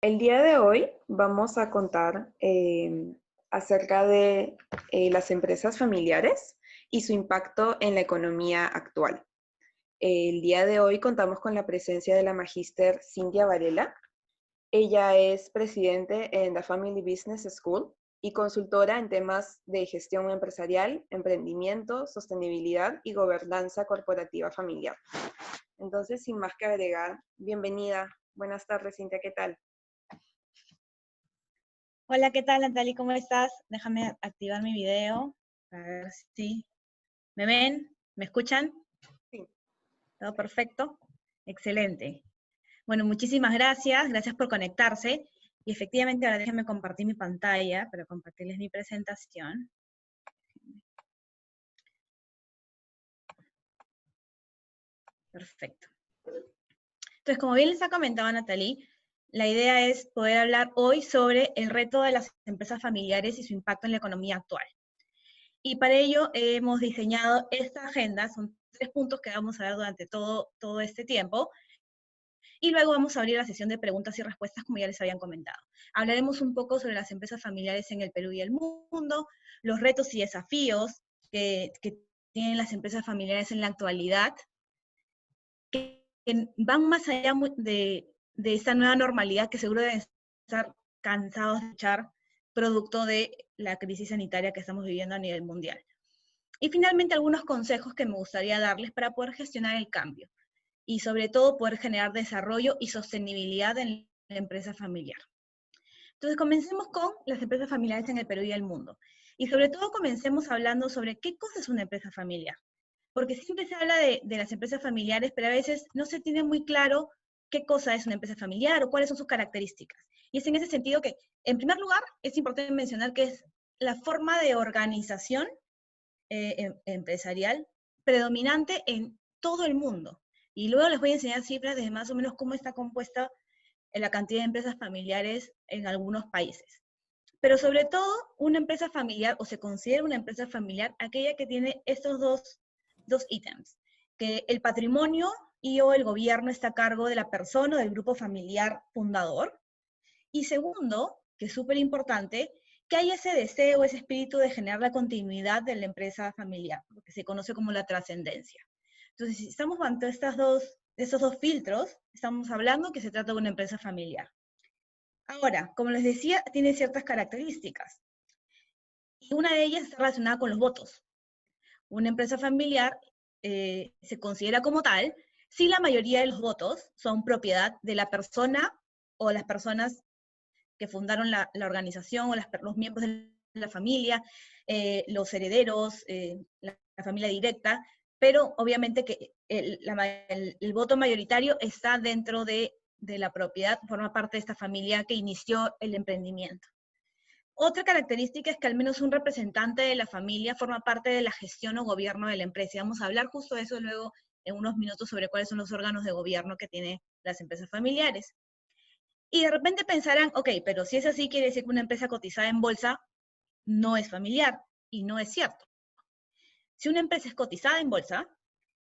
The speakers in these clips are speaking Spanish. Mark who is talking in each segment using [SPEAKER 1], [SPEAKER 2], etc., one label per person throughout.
[SPEAKER 1] El día de hoy vamos a contar acerca de las empresas familiares y su impacto en la economía actual. El día de hoy contamos con la presencia de la magíster Cintia Varela. Ella es presidente en The Family Business School y consultora en temas de gestión empresarial, emprendimiento, sostenibilidad y gobernanza corporativa familiar. Entonces, sin más que agregar, bienvenida. Buenas tardes, Cintia, ¿qué tal?
[SPEAKER 2] Hola, ¿qué tal, Natalie? ¿Cómo estás? Déjame activar mi video. A ver si me ven, me escuchan.
[SPEAKER 1] Sí.
[SPEAKER 2] ¿Todo perfecto? Excelente. Bueno, muchísimas gracias. Gracias por conectarse. Y efectivamente, ahora déjenme compartir mi pantalla para compartirles mi presentación. Perfecto. Entonces, como bien les ha comentado Natalie, la idea es poder hablar hoy sobre el reto de las empresas familiares y su impacto en la economía actual. Y para ello hemos diseñado esta agenda, son 3 puntos que vamos a ver durante todo este tiempo, y luego vamos a abrir la sesión de preguntas y respuestas, como ya les habían comentado. Hablaremos un poco sobre las empresas familiares en el Perú y el mundo, los retos y desafíos que tienen las empresas familiares en la actualidad, que van más allá de esta nueva normalidad que seguro deben estar cansados de escuchar, producto de la crisis sanitaria que estamos viviendo a nivel mundial. Y finalmente algunos consejos que me gustaría darles para poder gestionar el cambio y sobre todo poder generar desarrollo y sostenibilidad en la empresa familiar. Entonces comencemos con las empresas familiares en el Perú y el mundo. Y sobre todo comencemos hablando sobre qué cosa es una empresa familiar. Porque siempre se habla de las empresas familiares, pero a veces no se tiene muy claro qué cosa es una empresa familiar o cuáles son sus características. Y es en ese sentido que, en primer lugar, es importante mencionar que es la forma de organización empresarial predominante en todo el mundo. Y luego les voy a enseñar cifras de más o menos cómo está compuesta la cantidad de empresas familiares en algunos países. Pero sobre todo, una empresa familiar, o se considera una empresa familiar, aquella que tiene estos dos ítems, que el patrimonio y o el gobierno está a cargo de la persona o del grupo familiar fundador. Y segundo, que es súper importante, que hay ese deseo, ese espíritu de generar la continuidad de la empresa familiar, lo que se conoce como la trascendencia. Entonces, si estamos ante estos dos filtros, estamos hablando que se trata de una empresa familiar. Ahora, como les decía, tiene ciertas características. Y una de ellas está relacionada con los votos. Una empresa familiar se considera como tal si la mayoría de los votos son propiedad de la persona o las personas que fundaron la organización o los miembros de la familia, los herederos, la familia directa, pero obviamente que el voto mayoritario está dentro de la propiedad, forma parte de esta familia que inició el emprendimiento. Otra característica es que al menos un representante de la familia forma parte de la gestión o gobierno de la empresa. Y vamos a hablar justo de eso luego en unos minutos sobre cuáles son los órganos de gobierno que tienen las empresas familiares. Y de repente pensarán, ok, pero si es así, quiere decir que una empresa cotizada en bolsa no es familiar, y no es cierto. Si una empresa es cotizada en bolsa,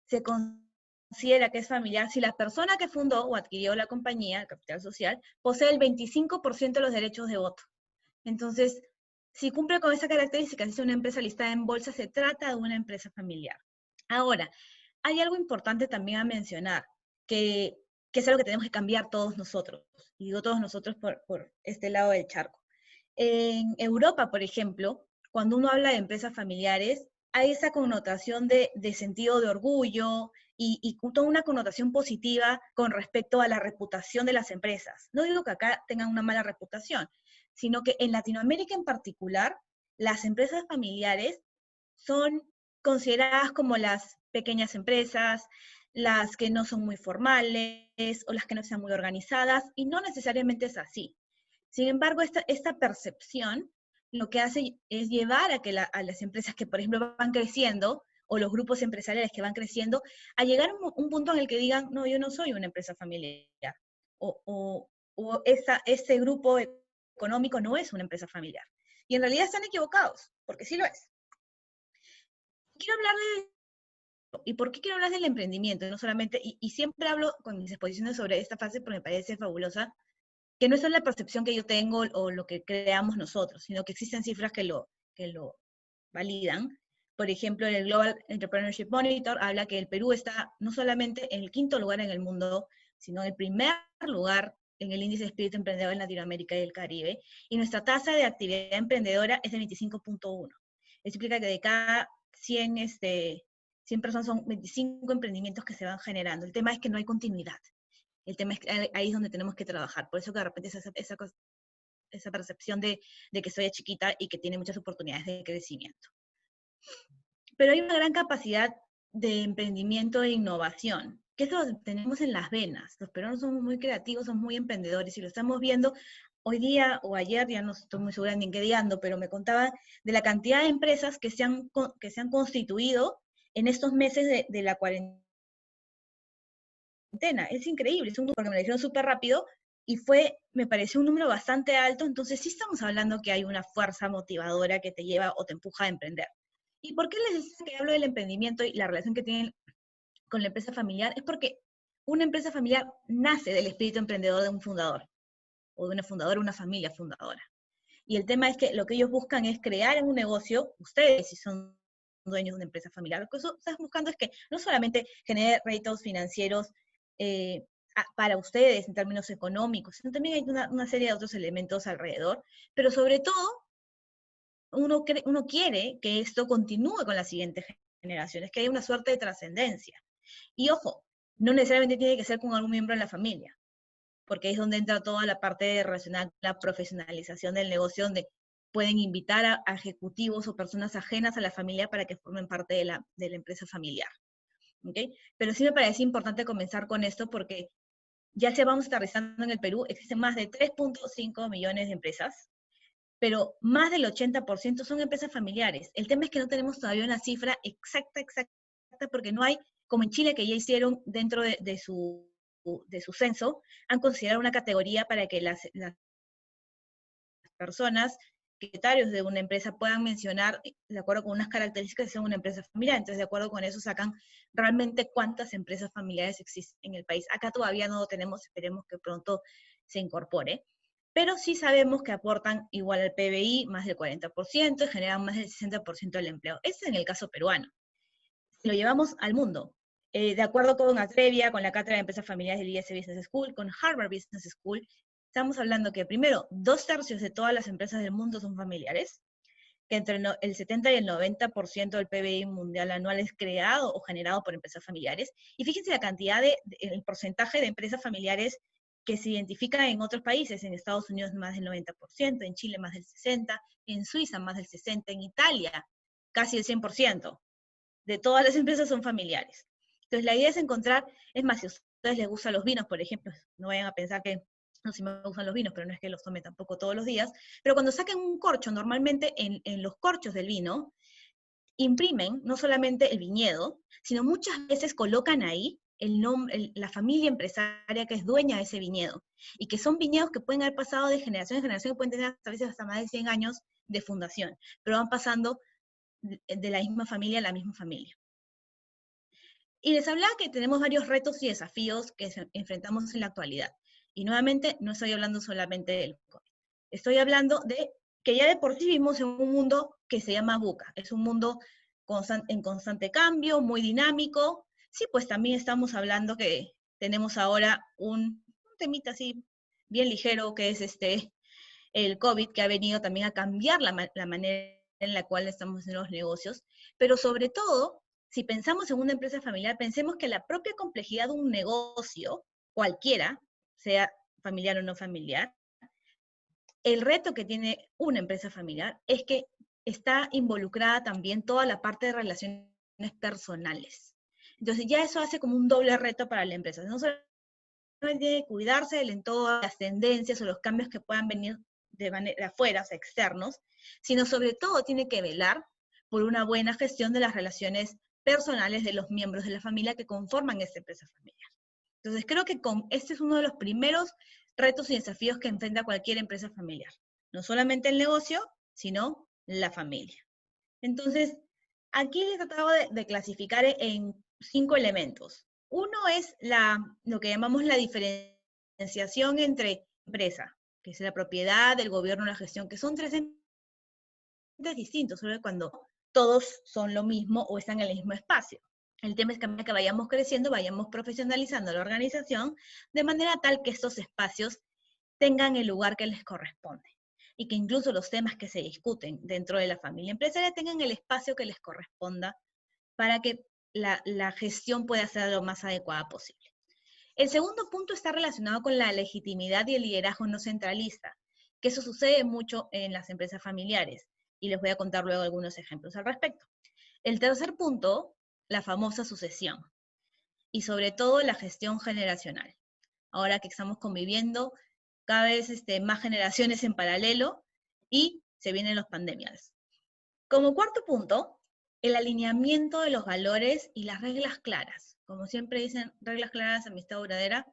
[SPEAKER 2] se considera que es familiar si la persona que fundó o adquirió la compañía, el capital social, posee el 25% de los derechos de voto. Entonces, si cumple con esa característica, si es una empresa listada en bolsa, se trata de una empresa familiar. Ahora, hay algo importante también a mencionar, que es algo que tenemos que cambiar todos nosotros. Y digo todos nosotros por este lado del charco. En Europa, por ejemplo, cuando uno habla de empresas familiares, hay esa connotación de sentido de orgullo y toda una connotación positiva con respecto a la reputación de las empresas. No digo que acá tengan una mala reputación, sino que en Latinoamérica en particular, las empresas familiares son consideradas como las pequeñas empresas, las que no son muy formales o las que no sean muy organizadas, y no necesariamente es así. Sin embargo, esta percepción lo que hace es llevar a que a las empresas que, por ejemplo, van creciendo, o los grupos empresariales que van creciendo, a llegar a un punto en el que digan, no, yo no soy una empresa familiar, o ese grupo económico no es una empresa familiar. Y en realidad están equivocados, porque sí lo es. Quiero hablar ¿y por qué quiero hablar del emprendimiento? No solamente, y siempre hablo con mis exposiciones sobre esta fase porque me parece fabulosa, que no es solo la percepción que yo tengo o lo que creamos nosotros, sino que existen cifras que lo validan. Por ejemplo, el Global Entrepreneurship Monitor habla que el Perú está no solamente en el 5º lugar en el mundo, sino en el primer lugar en el índice de espíritu emprendedor en Latinoamérica y el Caribe, y nuestra tasa de actividad emprendedora es de 25.1. Eso implica que de cada 100 personas son 25 emprendimientos que se van generando. El tema es que no hay continuidad. El tema es que ahí es donde tenemos que trabajar. Por eso que de repente esa percepción de que soy chiquita y que tiene muchas oportunidades de crecimiento. Pero hay una gran capacidad de emprendimiento e innovación, que eso lo tenemos en las venas. Los peruanos somos muy creativos, somos muy emprendedores, y lo estamos viendo hoy día o ayer, ya no estoy muy segura ni en qué día ando, pero me contaban de la cantidad de empresas que se han constituido en estos meses de la cuarentena. Es increíble, es un número porque me lo dijeron súper rápido, y me pareció un número bastante alto. Entonces sí estamos hablando que hay una fuerza motivadora que te lleva o te empuja a emprender. ¿Y por qué les decía que hablo del emprendimiento y la relación que tienen con la empresa familiar? Es porque una empresa familiar nace del espíritu emprendedor de un fundador, o de una fundadora, una familia fundadora. Y el tema es que lo que ellos buscan es crear un negocio. Ustedes, si son dueños de una empresa familiar, lo que estás buscando es que no solamente genere réditos financieros para ustedes en términos económicos, sino también hay una serie de otros elementos alrededor, pero sobre todo uno quiere que esto continúe con las siguientes generaciones, que haya una suerte de trascendencia. Y ojo, no necesariamente tiene que ser con algún miembro de la familia, porque es donde entra toda la parte relacionada, la profesionalización del negocio, donde pueden invitar a ejecutivos o personas ajenas a la familia para que formen parte de la empresa familiar. ¿Okay? Pero sí me parece importante comenzar con esto porque ya se vamos aterrizando en el Perú, existen más de 3.5 millones de empresas, pero más del 80% son empresas familiares. El tema es que no tenemos todavía una cifra exacta, porque no hay, como en Chile, que ya hicieron dentro de su censo, han considerado una categoría para que las personas, propietarios de una empresa, puedan mencionar, de acuerdo con unas características, que son una empresa familiar. Entonces, de acuerdo con eso, sacan realmente cuántas empresas familiares existen en el país. Acá todavía no lo tenemos, esperemos que pronto se incorpore. Pero sí sabemos que aportan igual al PBI más del 40% y generan más del 60% del empleo. Ese es en el caso peruano. Si lo llevamos al mundo, de acuerdo con Atrevia, con la Cátedra de Empresas Familiares del IS Business School, con Harvard Business School, estamos hablando que primero, 2/3 de todas las empresas del mundo son familiares, que entre el 70 y el 90% del PBI mundial anual es creado o generado por empresas familiares. Y fíjense la cantidad el porcentaje de empresas familiares que se identifican en otros países. En Estados Unidos más del 90%, en Chile más del 60%, en Suiza más del 60%, en Italia casi el 100%. De todas las empresas son familiares. Entonces la idea es encontrar, es más, si a ustedes les gustan los vinos, por ejemplo, no vayan a pensar que no, si me gustan los vinos, pero no es que los tome tampoco todos los días, pero cuando saquen un corcho, normalmente en los corchos del vino, imprimen no solamente el viñedo, sino muchas veces colocan ahí el nombre, la familia empresaria que es dueña de ese viñedo, y que son viñedos que pueden haber pasado de generación en generación, que pueden tener a veces hasta más de 100 años de fundación, pero van pasando de la misma familia a la misma familia. Y les hablaba que tenemos varios retos y desafíos que enfrentamos en la actualidad. Y nuevamente, no estoy hablando solamente del COVID. Estoy hablando de que ya de por sí vivimos en un mundo que se llama VUCA. Es un mundo en constante cambio, muy dinámico. Sí, pues también estamos hablando que tenemos ahora un temita así bien ligero, que es el COVID, que ha venido también a cambiar la manera en la cual estamos haciendo los negocios. Pero sobre todo, si pensamos en una empresa familiar, pensemos que la propia complejidad de un negocio, cualquiera, sea familiar o no familiar, el reto que tiene una empresa familiar es que está involucrada también toda la parte de relaciones personales. Entonces ya eso hace como un doble reto para la empresa. No solamente tiene que cuidarse del entorno, las tendencias o los cambios que puedan venir de manera afuera, o sea, externos, sino sobre todo tiene que velar por una buena gestión de las relaciones personales de los miembros de la familia que conforman esta empresa familiar. Entonces creo que este es uno de los primeros retos y desafíos que enfrenta cualquier empresa familiar. No solamente el negocio, sino la familia. Entonces, aquí les he tratado de clasificar en 5 elementos. Uno es lo que llamamos la diferenciación entre empresa, que es la propiedad, el gobierno, la gestión, que son tres entes distintos, solo cuando todos son lo mismo o están en el mismo espacio. El tema es que a medida que vayamos creciendo, vayamos profesionalizando la organización de manera tal que estos espacios tengan el lugar que les corresponde y que incluso los temas que se discuten dentro de la familia empresarial tengan el espacio que les corresponda para que la gestión pueda ser lo más adecuada posible. El segundo punto está relacionado con la legitimidad y el liderazgo no centralista, que eso sucede mucho en las empresas familiares, y les voy a contar luego algunos ejemplos al respecto. El tercer punto, la famosa sucesión, y sobre todo la gestión generacional. Ahora que estamos conviviendo cada vez más generaciones en paralelo y se vienen las pandemias. Como cuarto punto, el alineamiento de los valores y las reglas claras. Como siempre dicen, reglas claras, amistad duradera.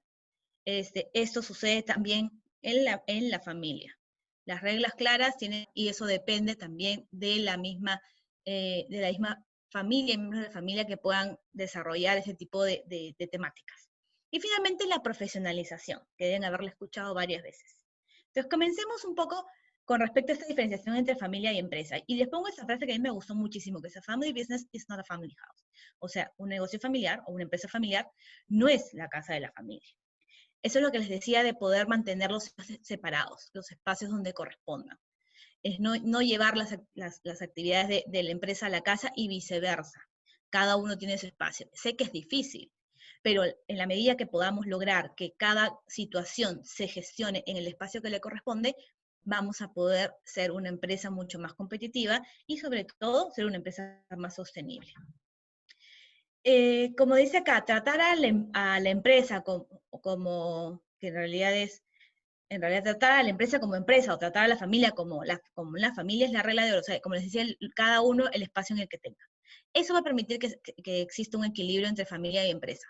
[SPEAKER 2] Esto sucede también en la familia. Las reglas claras tienen, y eso depende también de la misma familia, miembros de la familia que puedan desarrollar ese tipo de temáticas. Y finalmente la profesionalización, que deben haberla escuchado varias veces. Entonces comencemos un poco con respecto a esta diferenciación entre familia y empresa. Y les pongo esta frase que a mí me gustó muchísimo, que es: a family business is not a family house. O sea, un negocio familiar o una empresa familiar no es la casa de la familia. Eso es lo que les decía de poder mantener los espacios separados, los espacios donde correspondan. Es no llevar las actividades de la empresa a la casa y viceversa. Cada uno tiene su espacio. Sé que es difícil, pero en la medida que podamos lograr que cada situación se gestione en el espacio que le corresponde, vamos a poder ser una empresa mucho más competitiva y sobre todo ser una empresa más sostenible. Como dice acá, tratar a la empresa como, que en realidad tratar a la empresa como empresa o tratar a la familia como la familia es la regla de oro. O sea, como les decía, cada uno el espacio en el que tenga. Eso va a permitir que exista un equilibrio entre familia y empresa.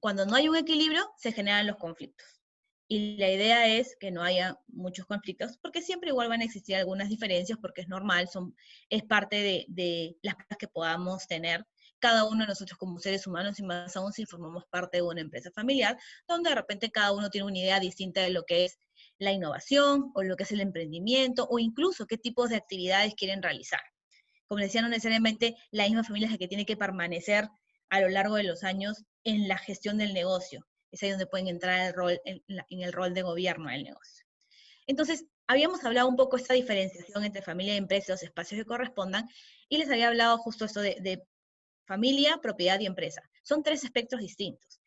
[SPEAKER 2] Cuando no hay un equilibrio, se generan los conflictos. Y la idea es que no haya muchos conflictos, porque siempre igual van a existir algunas diferencias, porque es normal, es parte de las cosas que podamos tener cada uno de nosotros como seres humanos, y más aún si formamos parte de una empresa familiar, donde de repente cada uno tiene una idea distinta de lo que es la innovación, o lo que es el emprendimiento, o incluso qué tipos de actividades quieren realizar. Como les decía, no necesariamente la misma familia es la que tiene que permanecer a lo largo de los años en la gestión del negocio. Es ahí donde pueden entrar en el rol de gobierno del negocio. Entonces, habíamos hablado un poco de esta diferenciación entre familia y empresa, los espacios que correspondan, y les había hablado justo esto de familia, propiedad y empresa. Son tres espectros distintos.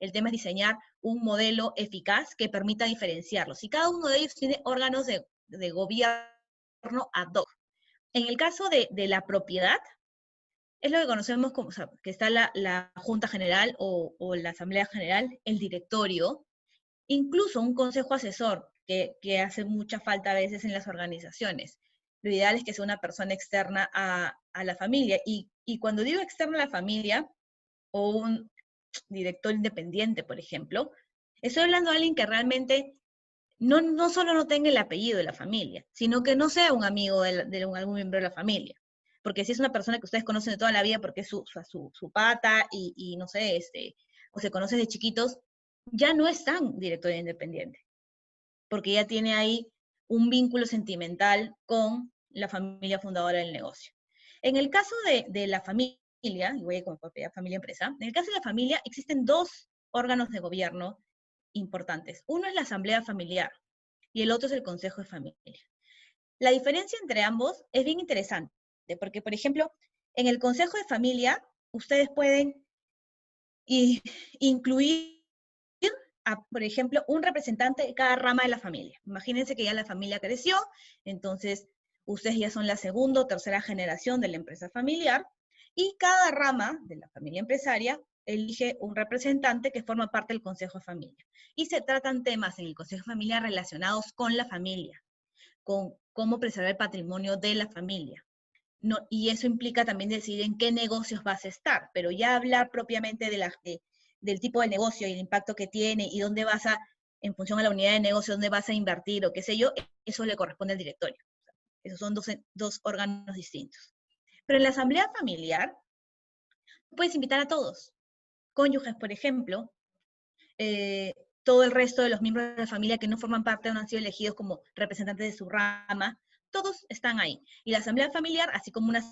[SPEAKER 2] El tema es diseñar un modelo eficaz que permita diferenciarlos. Y cada uno de ellos tiene órganos de gobierno ad hoc. En el caso de la propiedad, es lo que conocemos como, o sea, que está la Junta General o la Asamblea General, el directorio, incluso un consejo asesor, que hace mucha falta a veces en las organizaciones. Lo ideal es que sea una persona externa a la familia. Y cuando digo externa a la familia, o un director independiente, por ejemplo, estoy hablando de alguien que realmente no solo no tenga el apellido de la familia, sino que no sea un amigo de algún miembro de la familia. Porque si es una persona que ustedes conocen de toda la vida porque es su pata y no sé, o se conocen de chiquitos, ya no es tan director independiente, porque ya tiene ahí un vínculo sentimental con la familia fundadora del negocio. En el caso de la familia, y voy a como propiedad familia empresa, en el caso de la familia existen dos órganos de gobierno importantes. Uno es la asamblea familiar y el otro es el consejo de familia. La diferencia entre ambos es bien interesante, porque, por ejemplo, en el consejo de familia, ustedes pueden incluir por ejemplo, un representante de cada rama de la familia. Imagínense que ya la familia creció, entonces ustedes ya son la segunda o tercera generación de la empresa familiar, y cada rama de la familia empresaria elige un representante que forma parte del consejo de familia. Y se tratan temas en el consejo de familia relacionados con la familia, con cómo preservar el patrimonio de la familia. No, y eso implica también decidir en qué negocios vas a estar, pero ya hablar propiamente del tipo de negocio y el impacto que tiene y dónde vas a, en función a la unidad de negocio, dónde vas a invertir o qué sé yo, eso le corresponde al directorio. Esos son dos órganos distintos. Pero en la asamblea familiar, puedes invitar a todos. Cónyuges, por ejemplo, todo el resto de los miembros de la familia que no forman parte o no han sido elegidos como representantes de su rama, todos están ahí. Y la asamblea familiar, así como una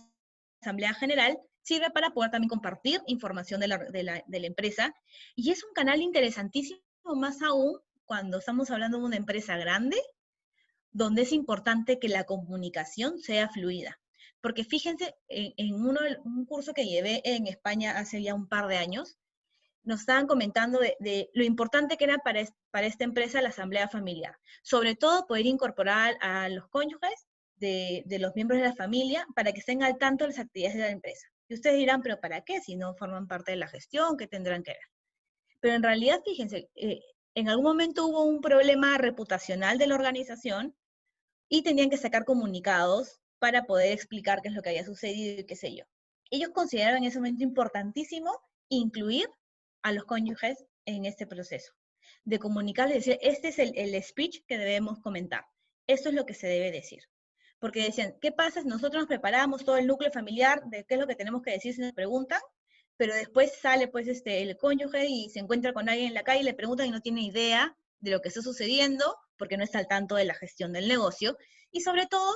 [SPEAKER 2] asamblea general, sirve para poder también compartir información de la empresa. Y es un canal interesantísimo, más aún cuando estamos hablando de una empresa grande, donde es importante que la comunicación sea fluida. Porque fíjense, en un curso que llevé en España hace ya un par de años, nos estaban comentando de lo importante que era para esta empresa la asamblea familiar. Sobre todo poder incorporar a los cónyuges de los miembros de la familia para que estén al tanto de las actividades de la empresa. Y ustedes dirán, pero ¿para qué? Si no forman parte de la gestión, ¿qué tendrán que ver? Pero en realidad, fíjense, en algún momento hubo un problema reputacional de la organización y tenían que sacar comunicados para poder explicar qué es lo que había sucedido y qué sé yo. Ellos consideraban en ese momento importantísimo incluir a los cónyuges en este proceso, de comunicarles, decir, este es el speech que debemos comentar, esto es lo que se debe decir. Porque decían, ¿qué pasa si nosotros nos preparamos todo el núcleo familiar de qué es lo que tenemos que decir si nos preguntan? Pero después sale pues el cónyuge y se encuentra con alguien en la calle y le preguntan y no tiene idea de lo que está sucediendo porque no está al tanto de la gestión del negocio y sobre todo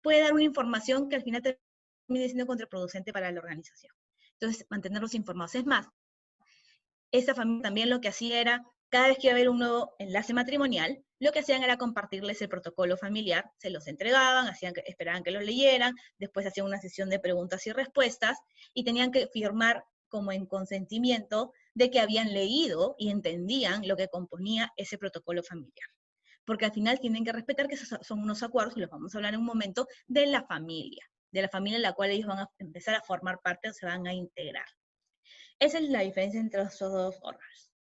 [SPEAKER 2] puede dar una información que al final termine siendo contraproducente para la organización. Entonces, mantenerlos informados. Es más, esa familia también lo que hacía era, cada vez que iba a haber un nuevo enlace matrimonial, lo que hacían era compartirles el protocolo familiar, se los entregaban, esperaban que lo leyeran, después hacían una sesión de preguntas y respuestas, y tenían que firmar como en consentimiento de que habían leído y entendían lo que componía ese protocolo familiar. Porque al final tienen que respetar que esos son unos acuerdos, y los vamos a hablar en un momento, de la familia en la cual ellos van a empezar a formar parte o se van a integrar. Esa es la diferencia entre esos dos órganos.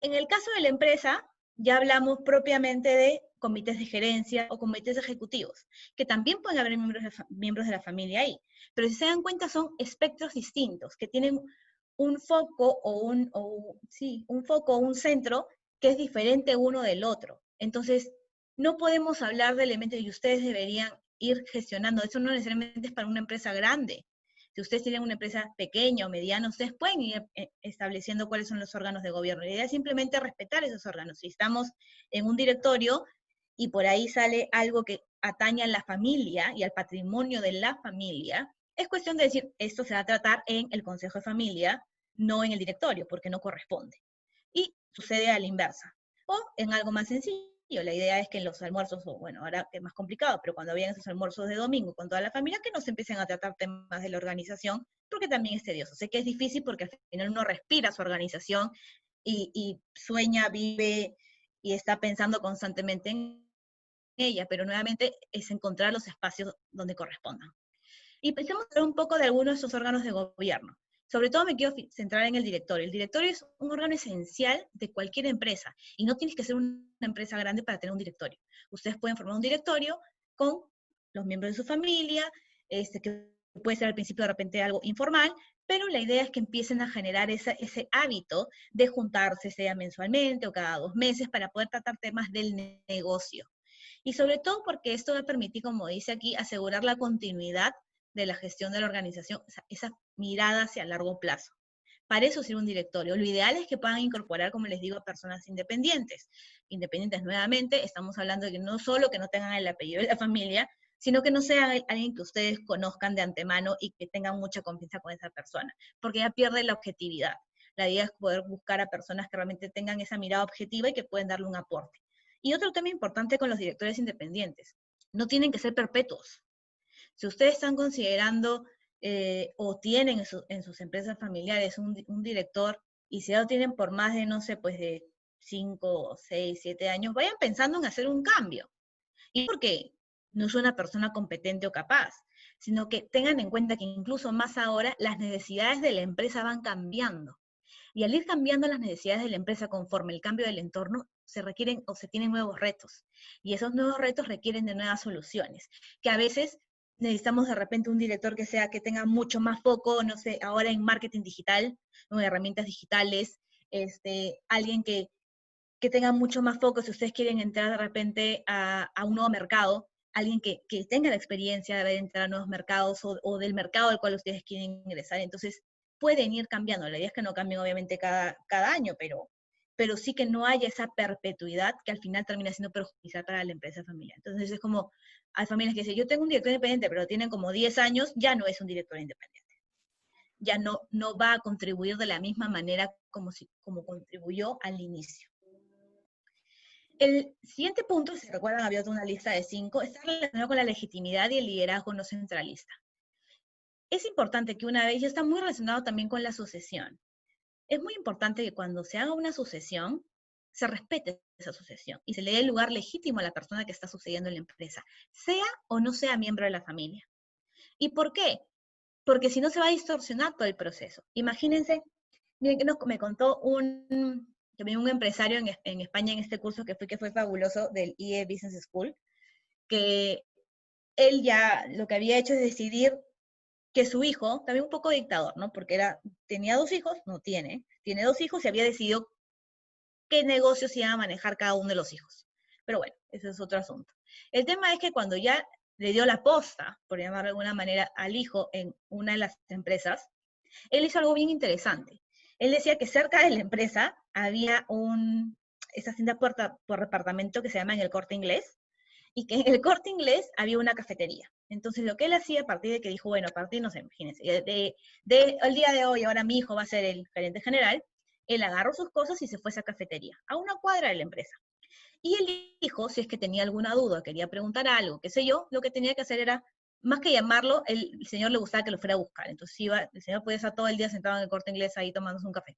[SPEAKER 2] En el caso de la empresa, ya hablamos propiamente de comités de gerencia o comités ejecutivos, que también pueden haber miembros de la familia ahí, pero si se dan cuenta son espectros distintos, que tienen un foco un foco o un centro que es diferente uno del otro. Entonces, no podemos hablar de elementos y ustedes deberían ir gestionando. Eso no necesariamente es para una empresa grande. Si ustedes tienen una empresa pequeña o mediana, ustedes pueden ir estableciendo cuáles son los órganos de gobierno. La idea es simplemente respetar esos órganos. Si estamos en un directorio y por ahí sale algo que atañe a la familia y al patrimonio de la familia, es cuestión de decir, esto se va a tratar en el Consejo de Familia, no en el directorio, porque no corresponde. Y sucede a la inversa. O en algo más sencillo, la idea es que en los almuerzos, o bueno, ahora es más complicado, pero cuando habían esos almuerzos de domingo con toda la familia, que no se empiecen a tratar temas de la organización, porque también es tedioso. Sé que es difícil porque al final uno respira su organización y sueña, vive y está pensando constantemente en ella, pero nuevamente es encontrar los espacios donde correspondan. Y pensemos un poco de algunos de esos órganos de gobierno. Sobre todo me quiero centrar en el directorio. El directorio es un órgano esencial de cualquier empresa y no tienes que ser una empresa grande para tener un directorio. Ustedes pueden formar un directorio con los miembros de su familia, que puede ser al principio de repente algo informal, pero la idea es que empiecen a generar ese hábito de juntarse, sea mensualmente o cada 2 meses, para poder tratar temas del negocio. Y sobre todo porque esto va a permitir, como dice aquí, asegurar la continuidad de la gestión de la organización, esa mirada hacia largo plazo. Para eso sirve un directorio. Lo ideal es que puedan incorporar, como les digo, a personas independientes. Independientes nuevamente, estamos hablando de que no solo que no tengan el apellido de la familia, sino que no sea alguien que ustedes conozcan de antemano y que tengan mucha confianza con esa persona, porque ya pierde la objetividad. La idea es poder buscar a personas que realmente tengan esa mirada objetiva y que pueden darle un aporte. Y otro tema importante con los directores independientes, no tienen que ser perpetuos. Si ustedes están considerando o tienen en sus empresas familiares un director y si ya lo tienen por más de, no sé, pues de 5, 6, 7 años, vayan pensando en hacer un cambio. Y porque no es una persona competente o capaz, sino que tengan en cuenta que incluso más ahora las necesidades de la empresa van cambiando. Y al ir cambiando las necesidades de la empresa conforme el cambio del entorno, se requieren o se tienen nuevos retos. Y esos nuevos retos requieren de nuevas soluciones, que a veces necesitamos de repente un director que tenga mucho más foco, no sé, ahora en marketing digital, en herramientas digitales, alguien que tenga mucho más foco si ustedes quieren entrar de repente a un nuevo mercado, alguien que tenga la experiencia de haber entrado a nuevos mercados o del mercado al cual ustedes quieren ingresar. Entonces, pueden ir cambiando. La idea es que no cambien obviamente cada año, pero pero sí que no haya esa perpetuidad que al final termina siendo perjudicial para la empresa familiar. Entonces es como, hay familias que dicen, yo tengo un director independiente, pero tienen como 10 años, ya no es un director independiente. Ya no va a contribuir de la misma manera como contribuyó al inicio. El siguiente punto, si recuerdan, había una lista de 5, está relacionado con la legitimidad y el liderazgo no centralista. Es importante que una vez, ya está muy relacionado también con la sucesión. Es muy importante que cuando se haga una sucesión, se respete esa sucesión y se le dé el lugar legítimo a la persona que está sucediendo en la empresa, sea o no sea miembro de la familia. ¿Y por qué? Porque si no se va a distorsionar todo el proceso. Imagínense, miren que me contó también un empresario en España en este curso que fue fabuloso del IE Business School, que él ya lo que había hecho es decidir que su hijo, también un poco dictador, ¿no? Porque tenía 2 hijos, no tiene 2 hijos y había decidido qué negocios iban a manejar cada uno de los hijos. Pero bueno, ese es otro asunto. El tema es que cuando ya le dio la posta, por llamarlo de alguna manera, al hijo en una de las empresas, él hizo algo bien interesante. Él decía que cerca de la empresa había esa tienda por departamento que se llama en el Corte Inglés, y que en el Corte Inglés había una cafetería. Entonces lo que él hacía a partir de que dijo, bueno, a partir, no sé, imagínense, el día de hoy, ahora mi hijo va a ser el gerente general, él agarró sus cosas y se fue a esa cafetería, a una cuadra de la empresa. Y el hijo, si es que tenía alguna duda, quería preguntar algo, qué sé yo, lo que tenía que hacer era, más que llamarlo, el señor le gustaba que lo fuera a buscar. Entonces el señor podía estar todo el día sentado en el Corte Inglés ahí tomándose un café.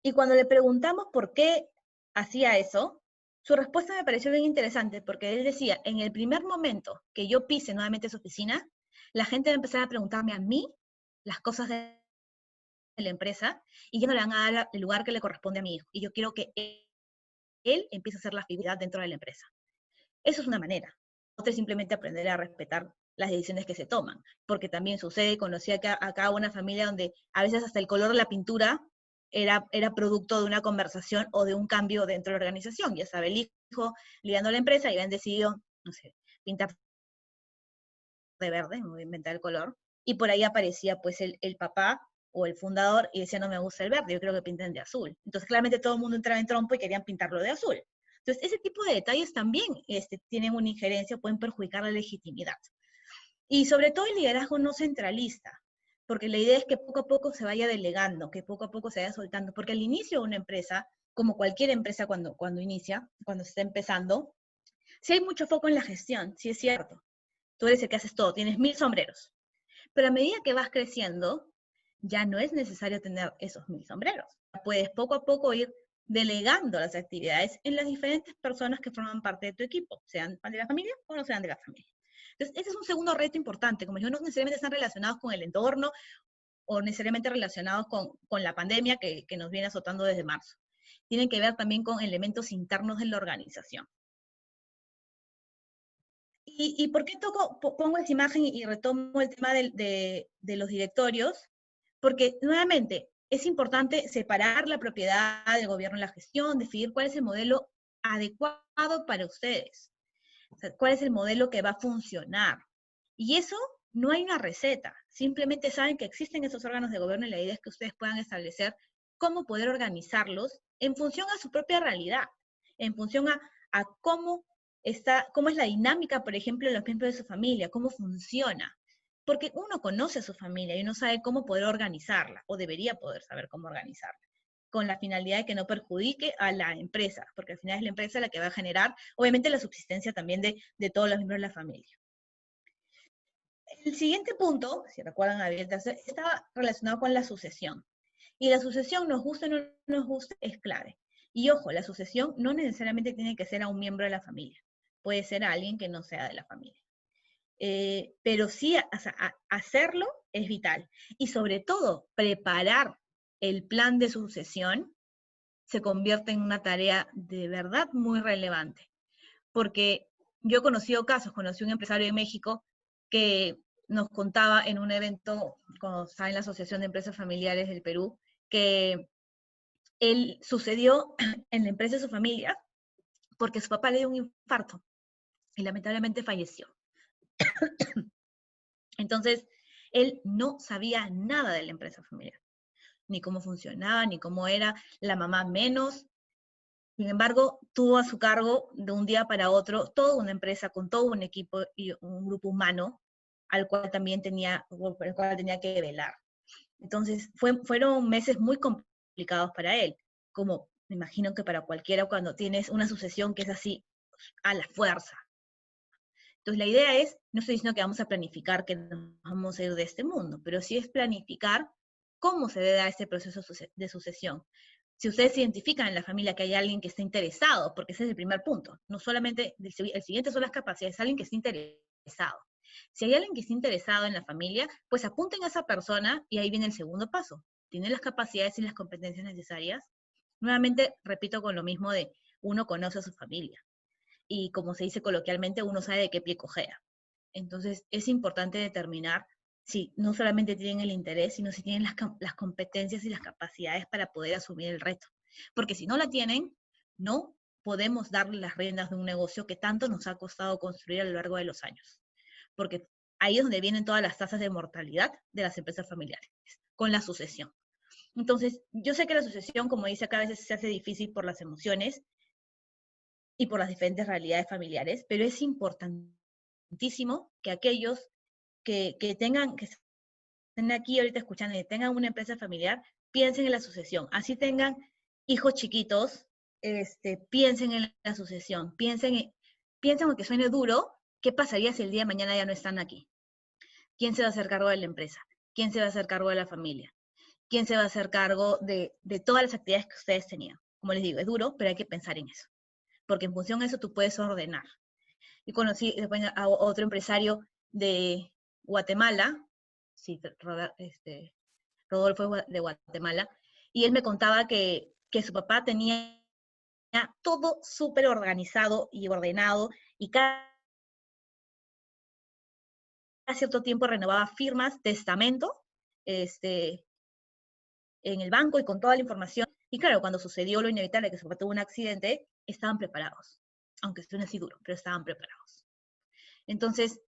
[SPEAKER 2] Y cuando le preguntamos por qué hacía eso, su respuesta me pareció bien interesante, porque él decía, en el primer momento que yo pise nuevamente su oficina, la gente va a empezar a preguntarme a mí las cosas de la empresa, y ya no le van a dar el lugar que le corresponde a mi hijo. Y yo quiero que él empiece a ser la figura dentro de la empresa. Eso es una manera. Otra es simplemente aprender a respetar las decisiones que se toman, porque también sucede, conocí acá una familia donde a veces hasta el color de la pintura era producto de una conversación o de un cambio dentro de la organización. Ya sabe, el hijo liderando la empresa y habían decidido, no sé, pintar de verde, me voy a inventar el color, y por ahí aparecía pues el papá o el fundador y decía, no me gusta el verde, yo creo que pinten de azul. Entonces claramente todo el mundo entraba en trompo y querían pintarlo de azul. Entonces ese tipo de detalles también tienen una injerencia, pueden perjudicar la legitimidad. Y sobre todo el liderazgo no centralista, porque la idea es que poco a poco se vaya delegando, que poco a poco se vaya soltando, porque al inicio de una empresa, como cualquier empresa cuando inicia, cuando se está empezando, sí hay mucho foco en la gestión, sí es cierto. Tú eres el que haces todo, tienes 1000 sombreros. Pero a medida que vas creciendo, ya no es necesario tener esos 1000 sombreros. Puedes poco a poco ir delegando las actividades en las diferentes personas que forman parte de tu equipo, sean de la familia o no sean de la familia. Entonces, ese es un segundo reto importante. Como yo, no necesariamente están relacionados con el entorno o necesariamente relacionados con la pandemia que nos viene azotando desde marzo. Tienen que ver también con elementos internos de la organización. ¿Y por qué pongo esa imagen y retomo el tema de los directorios? Porque, nuevamente, es importante separar la propiedad del gobierno en la gestión, definir cuál es el modelo adecuado para ustedes. O sea, cuál es el modelo que va a funcionar. Y eso no hay una receta. Simplemente saben que existen esos órganos de gobierno y la idea es que ustedes puedan establecer cómo poder organizarlos en función a su propia realidad, en función a cómo es la dinámica, por ejemplo, de los miembros de su familia, cómo funciona. Porque uno conoce a su familia y uno sabe cómo poder organizarla, o debería poder saber cómo organizarla, con la finalidad de que no perjudique a la empresa, porque al final es la empresa la que va a generar, obviamente, la subsistencia también de todos los miembros de la familia. El siguiente punto, si recuerdan, está relacionado con la sucesión. Y la sucesión, nos guste o no nos guste, es clave. Y ojo, la sucesión no necesariamente tiene que ser a un miembro de la familia. Puede ser a alguien que no sea de la familia. Pero sí, hacerlo es vital. Y sobre todo, preparar el plan de sucesión se convierte en una tarea de verdad muy relevante. Porque yo he conocido casos, conocí un empresario de México que nos contaba en un evento, cuando estaba en la Asociación de Empresas Familiares del Perú, que él sucedió en la empresa de su familia porque su papá le dio un infarto y lamentablemente falleció. Entonces, él no sabía nada de la empresa familiar. ni cómo funcionaba, ni cómo era, la mamá menos. Sin embargo, tuvo a su cargo de un día para otro toda una empresa con todo un equipo y un grupo humano al cual también por el cual tenía que velar. Entonces, fueron meses muy complicados para él, como me imagino que para cualquiera cuando tienes una sucesión que es así a la fuerza. Entonces, la idea es, no estoy diciendo que vamos a planificar que nos vamos a ir de este mundo, pero sí es planificar cómo se debe dar este proceso de sucesión. Si ustedes identifican en la familia que hay alguien que está interesado, porque ese es el primer punto, no solamente, el siguiente son las capacidades, alguien que está interesado. Si hay alguien que está interesado en la familia, pues apunten a esa persona y ahí viene el segundo paso. ¿Tiene las capacidades y las competencias necesarias? Nuevamente, repito con lo mismo de uno conoce a su familia y como se dice coloquialmente, uno sabe de qué pie cojea. Entonces, es importante determinar si no solamente tienen el interés, sino si tienen las competencias y las capacidades para poder asumir el reto. Porque si no la tienen, no podemos darle las riendas de un negocio que tanto nos ha costado construir a lo largo de los años. Porque ahí es donde vienen todas las tasas de mortalidad de las empresas familiares, con la sucesión. Entonces, yo sé que la sucesión, como dice acá, a veces se hace difícil por las emociones y por las diferentes realidades familiares, pero es importantísimo que aquellos que estén aquí ahorita escuchando y tengan una empresa familiar, piensen en la sucesión. Así tengan hijos chiquitos, piensen en la sucesión, piensen, aunque suene duro, ¿qué pasaría si el día de mañana ya no están aquí? ¿Quién se va a hacer cargo de la empresa? ¿Quién se va a hacer cargo de la familia? ¿Quién se va a hacer cargo de todas las actividades que ustedes tenían? Como les digo, es duro, pero hay que pensar en eso, porque en función de eso tú puedes ordenar. Y conocí después a otro empresario de Guatemala, sí, Rodolfo de Guatemala, y él me contaba que su papá tenía todo súper organizado y ordenado, y cada cierto tiempo renovaba firmas, testamento, en el banco y con toda la información. Y claro, cuando sucedió lo inevitable, que su papá tuvo un accidente, estaban preparados. Aunque suene así duro, pero estaban preparados. Entonces,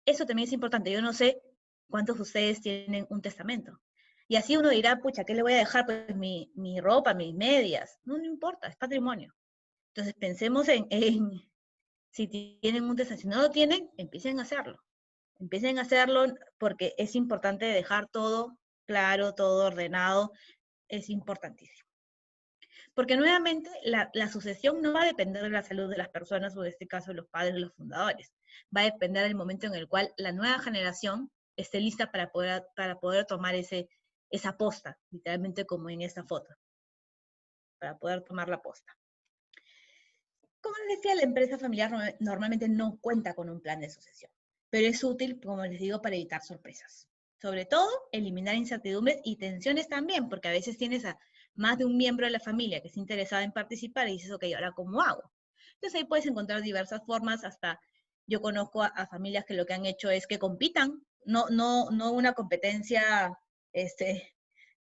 [SPEAKER 2] eso también es importante. Yo no sé cuántos de ustedes tienen un testamento. Y así uno dirá, pucha, ¿qué le voy a dejar? Pues mi ropa, mis medias. No, no importa, es patrimonio. Entonces pensemos en si tienen un testamento. Si no lo tienen, empiecen a hacerlo. Empiecen a hacerlo porque es importante dejar todo claro, todo ordenado. Es importantísimo. Porque nuevamente la sucesión no va a depender de la salud de las personas, o en este caso los padres o los fundadores. Va a depender del momento en el cual la nueva generación esté lista para poder tomar esa posta, literalmente como en esta foto, para poder tomar la posta. Como les decía, la empresa familiar normalmente no cuenta con un plan de sucesión, pero es útil, como les digo, para evitar sorpresas. Sobre todo, eliminar incertidumbres y tensiones también, porque a veces tienes a más de un miembro de la familia que está interesado en participar y dices, ok, ¿ahora cómo hago? Entonces ahí puedes encontrar diversas formas, hasta yo conozco a familias que lo que han hecho es que compitan, no una competencia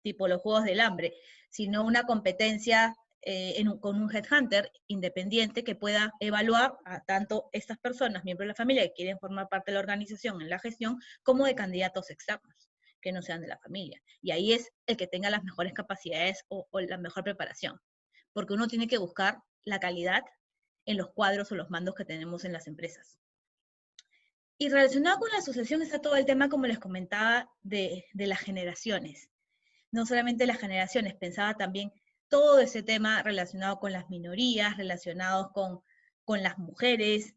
[SPEAKER 2] tipo los Juegos del Hambre, sino una competencia con un headhunter independiente que pueda evaluar a tanto estas personas, miembros de la familia que quieren formar parte de la organización en la gestión, como de candidatos externos que no sean de la familia. Y ahí es el que tenga las mejores capacidades o la mejor preparación, porque uno tiene que buscar la calidad en los cuadros o los mandos que tenemos en las empresas. Y relacionado con la sucesión está todo el tema, como les comentaba, de las generaciones. No solamente las generaciones, pensaba también todo ese tema relacionado con las minorías, relacionados con las mujeres,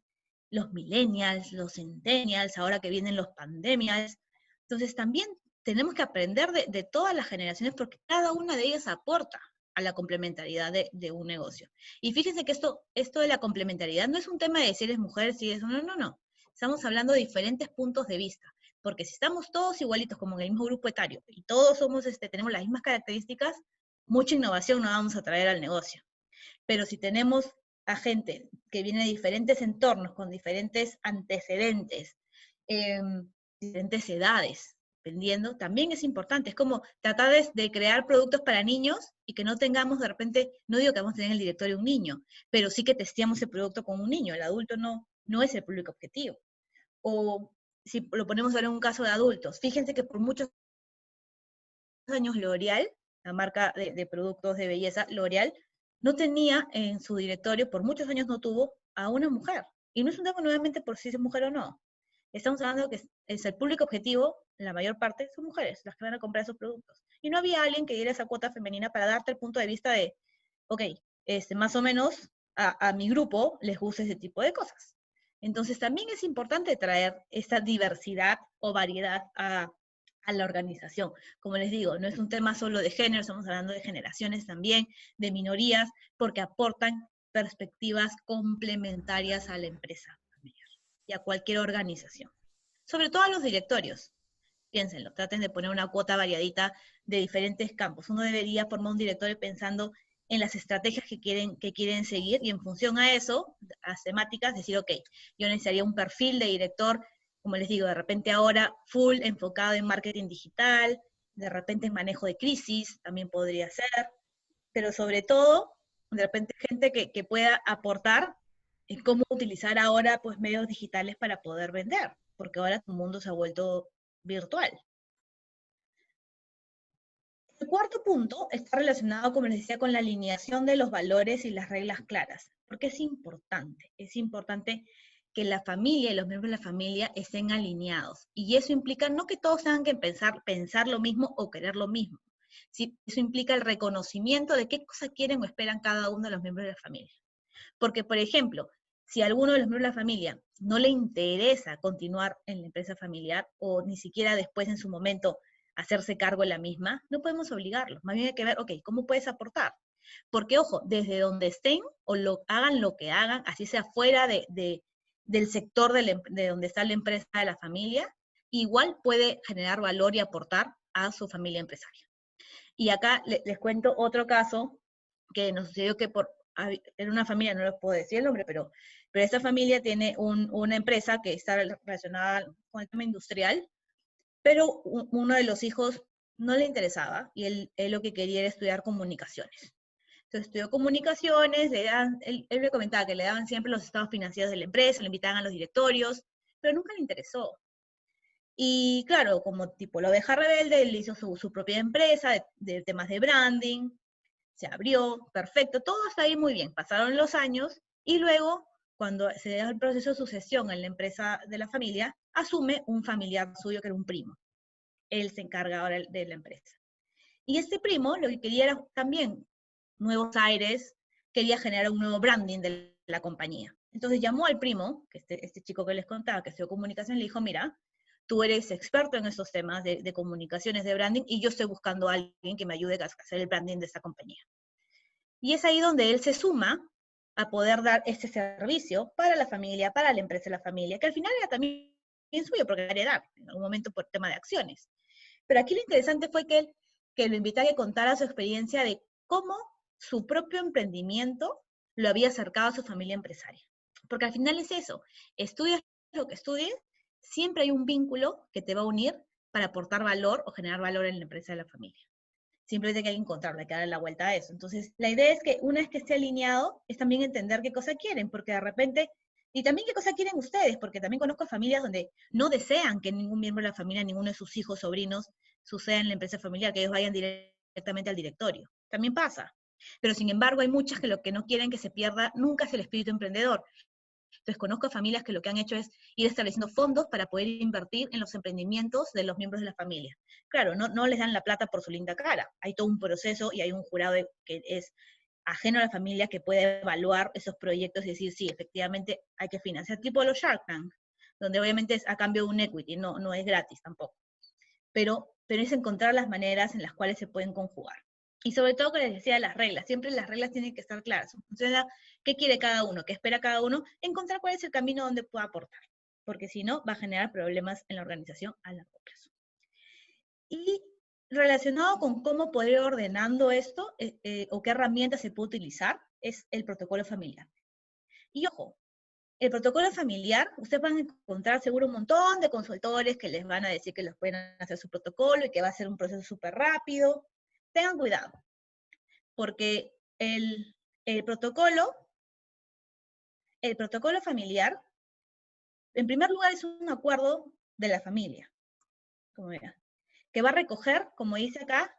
[SPEAKER 2] los millennials, los centennials, ahora que vienen los pandemials. Entonces también tenemos que aprender de todas las generaciones porque cada una de ellas aporta a la complementariedad de un negocio. Y fíjense que esto de la complementariedad no es un tema de si eres mujer, si eres... No. Estamos hablando de diferentes puntos de vista. Porque si estamos todos igualitos, como en el mismo grupo etario, y todos tenemos las mismas características, mucha innovación no vamos a traer al negocio. Pero si tenemos a gente que viene de diferentes entornos, con diferentes antecedentes, eh, diferentes edades, dependiendo, también es importante. Es como tratar de crear productos para niños y que no tengamos de repente, no digo que vamos a tener en el directorio un niño, pero sí que testeamos el producto con un niño. El adulto no es el público objetivo. O si lo ponemos ahora en un caso de adultos, fíjense que por muchos años L'Oreal la marca de productos de belleza, L'Oréal, no tenía en su directorio, por muchos años no tuvo, a una mujer. Y no es un tema nuevamente por si es mujer o no. Estamos hablando de que es el público objetivo, la mayor parte son mujeres las que van a comprar esos productos. Y no había alguien que diera esa cuota femenina para darte el punto de vista de, ok, más o menos a mi grupo les gusta ese tipo de cosas. Entonces también es importante traer esta diversidad o variedad a la organización. Como les digo, no es un tema solo de género, estamos hablando de generaciones también, de minorías, porque aportan perspectivas complementarias a la empresa y a cualquier organización. Sobre todo a los directorios. Piénsenlo, traten de poner una cuota variadita de diferentes campos. Uno debería formar un directorio pensando en las estrategias que quieren seguir y en función a eso, a las temáticas, decir, ok, yo necesitaría un perfil de director, como les digo, de repente ahora full enfocado en marketing digital, de repente en manejo de crisis, también podría ser, pero sobre todo, de repente gente que pueda aportar en cómo utilizar ahora pues medios digitales para poder vender, porque ahora tu mundo se ha vuelto virtual. El cuarto punto está relacionado, como les decía, con la alineación de los valores y las reglas claras, porque es importante que la familia y los miembros de la familia estén alineados, y eso implica no que todos tengan que pensar lo mismo o querer lo mismo, ¿sí? Eso implica el reconocimiento de qué cosa quieren o esperan cada uno de los miembros de la familia. Porque, por ejemplo, si a alguno de los miembros de la familia no le interesa continuar en la empresa familiar o ni siquiera después en su momento hacerse cargo de la misma, no podemos obligarlos. Más bien hay que ver, ok, ¿cómo puedes aportar? Porque, ojo, desde donde estén o hagan lo que hagan, así sea fuera del sector de donde está la empresa de la familia, igual puede generar valor y aportar a su familia empresaria. Y acá les cuento otro caso que nos sucedió que en una familia, no les puedo decir el nombre, pero esta familia tiene una empresa que está relacionada con el tema industrial, pero uno de los hijos no le interesaba y él lo que quería era estudiar comunicaciones. Entonces estudió comunicaciones, él me comentaba que le daban siempre los estados financieros de la empresa, le invitaban a los directorios, pero nunca le interesó. Y claro, como tipo la oveja rebelde, él hizo su propia empresa de temas de branding, se abrió, perfecto, todo está ahí muy bien. Pasaron los años y luego, cuando se da el proceso de sucesión en la empresa de la familia, asume un familiar suyo que era un primo. Él se encarga ahora de la empresa. Y este primo lo que quería era también nuevos aires, quería generar un nuevo branding de la compañía. Entonces llamó al primo, que este chico que les contaba, que estudió comunicación, le dijo, mira, tú eres experto en estos temas de comunicaciones, de branding, y yo estoy buscando a alguien que me ayude a hacer el branding de esta compañía. Y es ahí donde él se suma a poder dar este servicio para la familia, para la empresa de la familia, que al final era también suyo, porque era heredar en algún momento por tema de acciones. Pero aquí lo interesante fue que lo invité a que contara su experiencia de cómo su propio emprendimiento lo había acercado a su familia empresaria. Porque al final es eso, estudias lo que estudies, siempre hay un vínculo que te va a unir para aportar valor o generar valor en la empresa de la familia. Simplemente hay que encontrarlo, hay que darle la vuelta a eso. Entonces, la idea es que una vez que esté alineado, es también entender qué cosa quieren, porque de repente, y también qué cosa quieren ustedes, porque también conozco familias donde no desean que ningún miembro de la familia, ninguno de sus hijos, sobrinos, suceda en la empresa familiar, que ellos vayan directamente al directorio. También pasa. Pero sin embargo, hay muchas que lo que no quieren que se pierda nunca es el espíritu emprendedor. Entonces, conozco familias que lo que han hecho es ir estableciendo fondos para poder invertir en los emprendimientos de los miembros de la familia. Claro, no les dan la plata por su linda cara. Hay todo un proceso y hay un jurado que es ajeno a la familia que puede evaluar esos proyectos y decir, sí, efectivamente hay que financiar, tipo los Shark Tank, donde obviamente es a cambio de un equity, no es gratis tampoco. Pero es encontrar las maneras en las cuales se pueden conjugar. Y sobre todo, como les decía, las reglas. Siempre las reglas tienen que estar claras. Entonces, ¿qué quiere cada uno? ¿Qué espera cada uno? Encontrar cuál es el camino donde pueda aportar. Porque si no, va a generar problemas en la organización a largo plazo. Y relacionado con cómo poder ir ordenando esto, o qué herramientas se puede utilizar, es el protocolo familiar. Y ojo, el protocolo familiar, ustedes van a encontrar seguro un montón de consultores que les van a decir que los pueden hacer su protocolo y que va a ser un proceso súper rápido. Tengan cuidado, porque el protocolo familiar, en primer lugar, es un acuerdo de la familia, como verán, que va a recoger, como dice acá,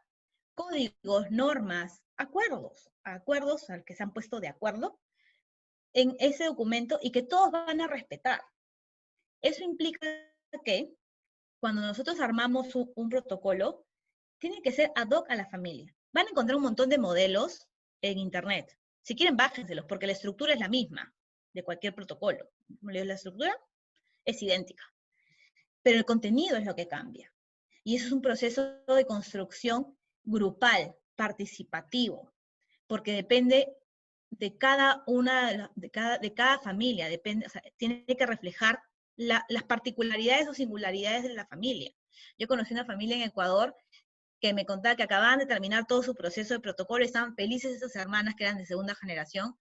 [SPEAKER 2] códigos, normas, acuerdos al que se han puesto de acuerdo en ese documento y que todos van a respetar. Eso implica que cuando nosotros armamos un protocolo, tiene que ser ad hoc a la familia. Van a encontrar un montón de modelos en internet. Si quieren, bájenselos, porque la estructura es la misma de cualquier protocolo. La estructura es idéntica, pero el contenido es lo que cambia. Y eso es un proceso de construcción grupal, participativo, porque depende de cada una, de cada familia, depende, o sea, tiene que reflejar las particularidades o singularidades de la familia. Yo conocí una familia en Ecuador que me contaba que acababan de terminar todo su proceso de protocolo, estaban felices esas hermanas que eran de segunda generación,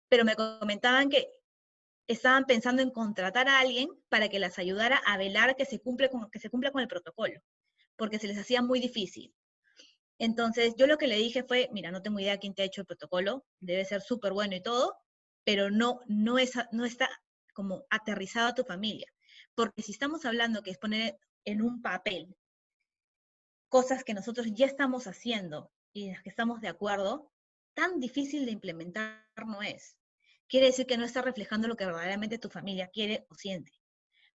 [SPEAKER 2] pero me comentaban que estaban pensando en contratar a alguien para que las ayudara a velar que se cumpla con el protocolo, porque se les hacía muy difícil. Entonces, yo lo que le dije fue, mira, no tengo idea quién te ha hecho el protocolo, debe ser súper bueno y todo, pero no está como aterrizado a tu familia. Porque si estamos hablando que es poner en un papel cosas que nosotros ya estamos haciendo y en las que estamos de acuerdo, tan difícil de implementar no es. Quiere decir que no está reflejando lo que verdaderamente tu familia quiere o siente.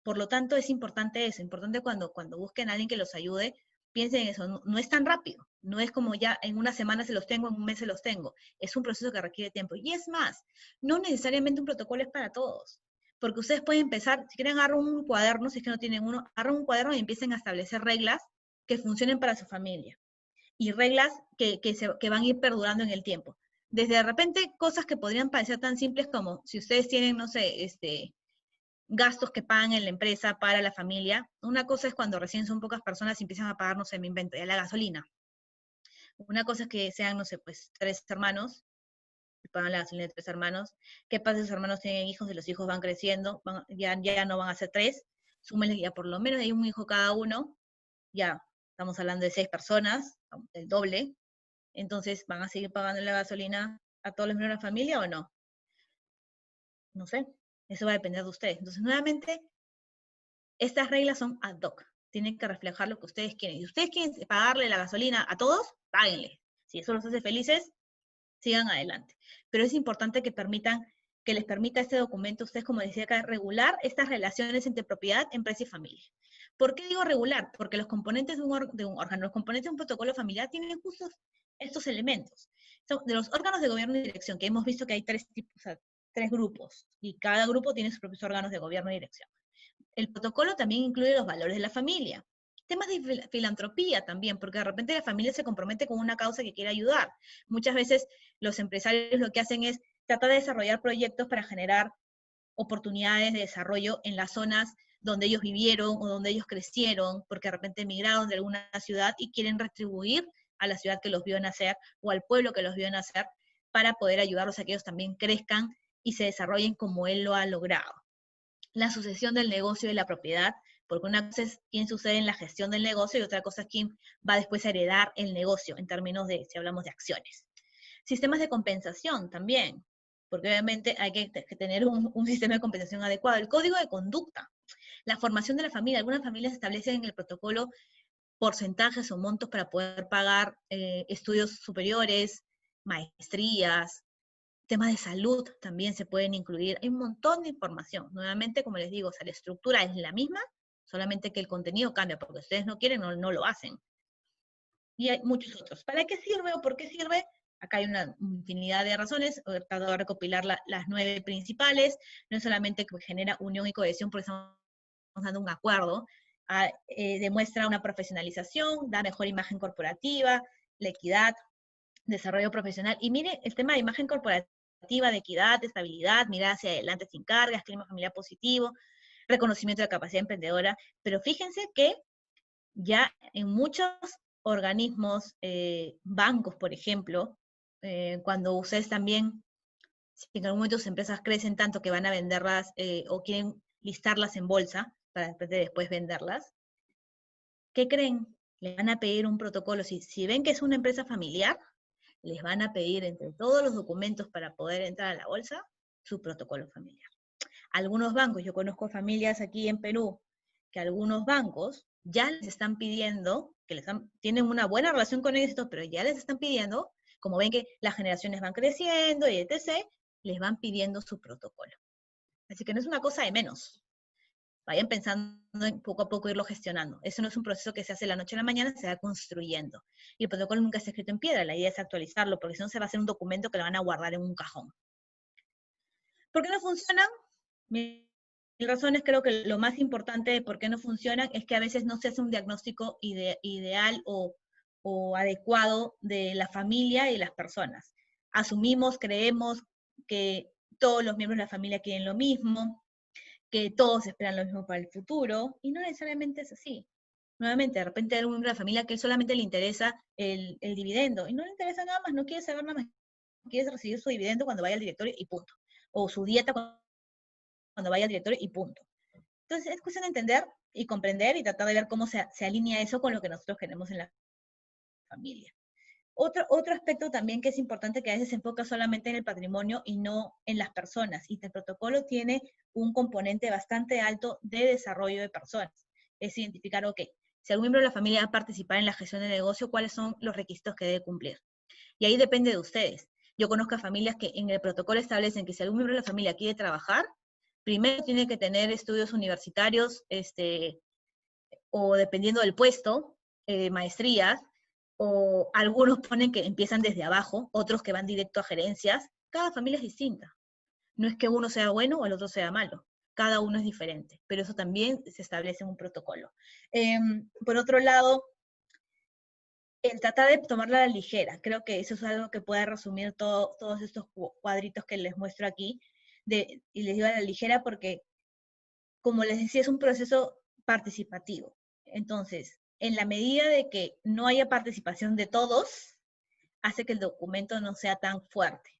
[SPEAKER 2] Por lo tanto, es importante eso, importante cuando busquen a alguien que los ayude, piensen en eso, no es tan rápido, no es como ya en una semana se los tengo, en un mes se los tengo, es un proceso que requiere tiempo. Y es más, no necesariamente un protocolo es para todos, porque ustedes pueden empezar, si quieren agarrar un cuaderno, si es que no tienen uno, agarren un cuaderno y empiecen a establecer reglas que funcionen para su familia, y reglas que van a ir perdurando en el tiempo. Desde de repente, cosas que podrían parecer tan simples como, si ustedes tienen, no sé, gastos que pagan en la empresa para la familia. Una cosa es cuando recién son pocas personas y empiezan a pagar, no sé, me invento, ya la gasolina. Una cosa es que sean, no sé, pues 3 hermanos, y pagan la gasolina de 3 hermanos. ¿Qué pasa si sus hermanos tienen hijos y los hijos van creciendo? Ya no van a ser 3, súmenles ya por lo menos hay un hijo cada uno, ya estamos hablando de 6 personas, el doble. Entonces, ¿van a seguir pagando la gasolina a todos los miembros de la familia o no? No sé, eso va a depender de ustedes. Entonces, nuevamente, estas reglas son ad hoc, tienen que reflejar lo que ustedes quieren. Si ustedes quieren pagarle la gasolina a todos, páguenle. Si eso los hace felices, sigan adelante. Pero es importante que les permita este documento, ustedes, como decía acá, regular estas relaciones entre propiedad, empresa y familia. ¿Por qué digo regular? Porque los componentes de un órgano, los componentes de un protocolo familiar tienen justo estos elementos. De los órganos de gobierno y dirección, que hemos visto que hay 3 tipos, o sea, 3 grupos, y cada grupo tiene sus propios órganos de gobierno y dirección. El protocolo también incluye los valores de la familia. Temas de filantropía también, porque de repente la familia se compromete con una causa que quiere ayudar. Muchas veces los empresarios lo que hacen es tratar de desarrollar proyectos para generar oportunidades de desarrollo en las zonas donde ellos vivieron o donde ellos crecieron, porque de repente emigraron de alguna ciudad y quieren retribuir a la ciudad que los vio nacer o al pueblo que los vio nacer para poder ayudarlos a que ellos también crezcan y se desarrollen como él lo ha logrado. La sucesión del negocio y la propiedad, porque una cosa es quién sucede en la gestión del negocio y otra cosa es quién va después a heredar el negocio, en términos de, si hablamos de acciones. Sistemas de compensación también, porque obviamente hay que tener un sistema de compensación adecuado. El código de conducta, la formación de la familia. Algunas familias establecen en el protocolo porcentajes o montos para poder pagar estudios superiores, maestrías, temas de salud también se pueden incluir. Hay un montón de información. Nuevamente, como les digo, o sea, la estructura es la misma, solamente que el contenido cambia, porque ustedes no quieren o no lo hacen. Y hay muchos otros. ¿Para qué sirve o por qué sirve? Acá hay una infinidad de razones. He tratado de recopilar las 9 principales. No es solamente que genera unión y cohesión porque estamos dando un acuerdo. Demuestra una profesionalización, da mejor imagen corporativa, la equidad, desarrollo profesional. Y mire, el tema de imagen corporativa, de equidad, de estabilidad, mirar hacia adelante sin cargas, clima familiar positivo, reconocimiento de capacidad emprendedora. Pero fíjense que ya en muchos organismos, bancos, por ejemplo, cuando ustedes también, si en algún momento sus empresas crecen tanto que van a venderlas o quieren listarlas en bolsa para después venderlas, ¿qué creen? Les van a pedir un protocolo. Si ven que es una empresa familiar, les van a pedir entre todos los documentos para poder entrar a la bolsa su protocolo familiar. Algunos bancos, yo conozco familias aquí en Perú, que algunos bancos ya les están pidiendo, tienen una buena relación con ellos, pero ya les están pidiendo, como ven que las generaciones van creciendo y etc., les van pidiendo su protocolo. Así que no es una cosa de menos. Vayan pensando en poco a poco irlo gestionando. Eso no es un proceso que se hace de la noche a la mañana, se va construyendo. Y el protocolo nunca está escrito en piedra, la idea es actualizarlo, porque si no se va a hacer un documento que lo van a guardar en un cajón. ¿Por qué no funcionan? Mil razones. Creo que lo más importante de por qué no funcionan es que a veces no se hace un diagnóstico ideal o adecuado de la familia y las personas. Asumimos, creemos que todos los miembros de la familia quieren lo mismo, que todos esperan lo mismo para el futuro, y no necesariamente es así. Nuevamente, de repente hay un miembro de la familia que solamente le interesa el dividendo, y no le interesa nada más, no quiere saber nada más, quiere recibir su dividendo cuando vaya al directorio y punto. O su dieta cuando vaya al directorio y punto. Entonces, es cuestión de entender y comprender y tratar de ver cómo se alinea eso con lo que nosotros queremos en la familia. Otro aspecto también que es importante, que a veces se enfoca solamente en el patrimonio y no en las personas. Y el protocolo tiene un componente bastante alto de desarrollo de personas. Es identificar, ok, si algún miembro de la familia va a participar en la gestión del negocio, ¿cuáles son los requisitos que debe cumplir? Y ahí depende de ustedes. Yo conozco a familias que en el protocolo establecen que si algún miembro de la familia quiere trabajar, primero tiene que tener estudios universitarios, o dependiendo del puesto, maestrías, o algunos ponen que empiezan desde abajo, otros que van directo a gerencias. Cada familia es distinta. No es que uno sea bueno o el otro sea malo. Cada uno es diferente, pero eso también se establece en un protocolo. Por otro lado, el tratar de tomarla a la ligera. Creo que eso es algo que puede resumir todos estos cuadritos que les muestro aquí, y les digo a la ligera porque, como les decía, es un proceso participativo. Entonces, en la medida de que no haya participación de todos, hace que el documento no sea tan fuerte.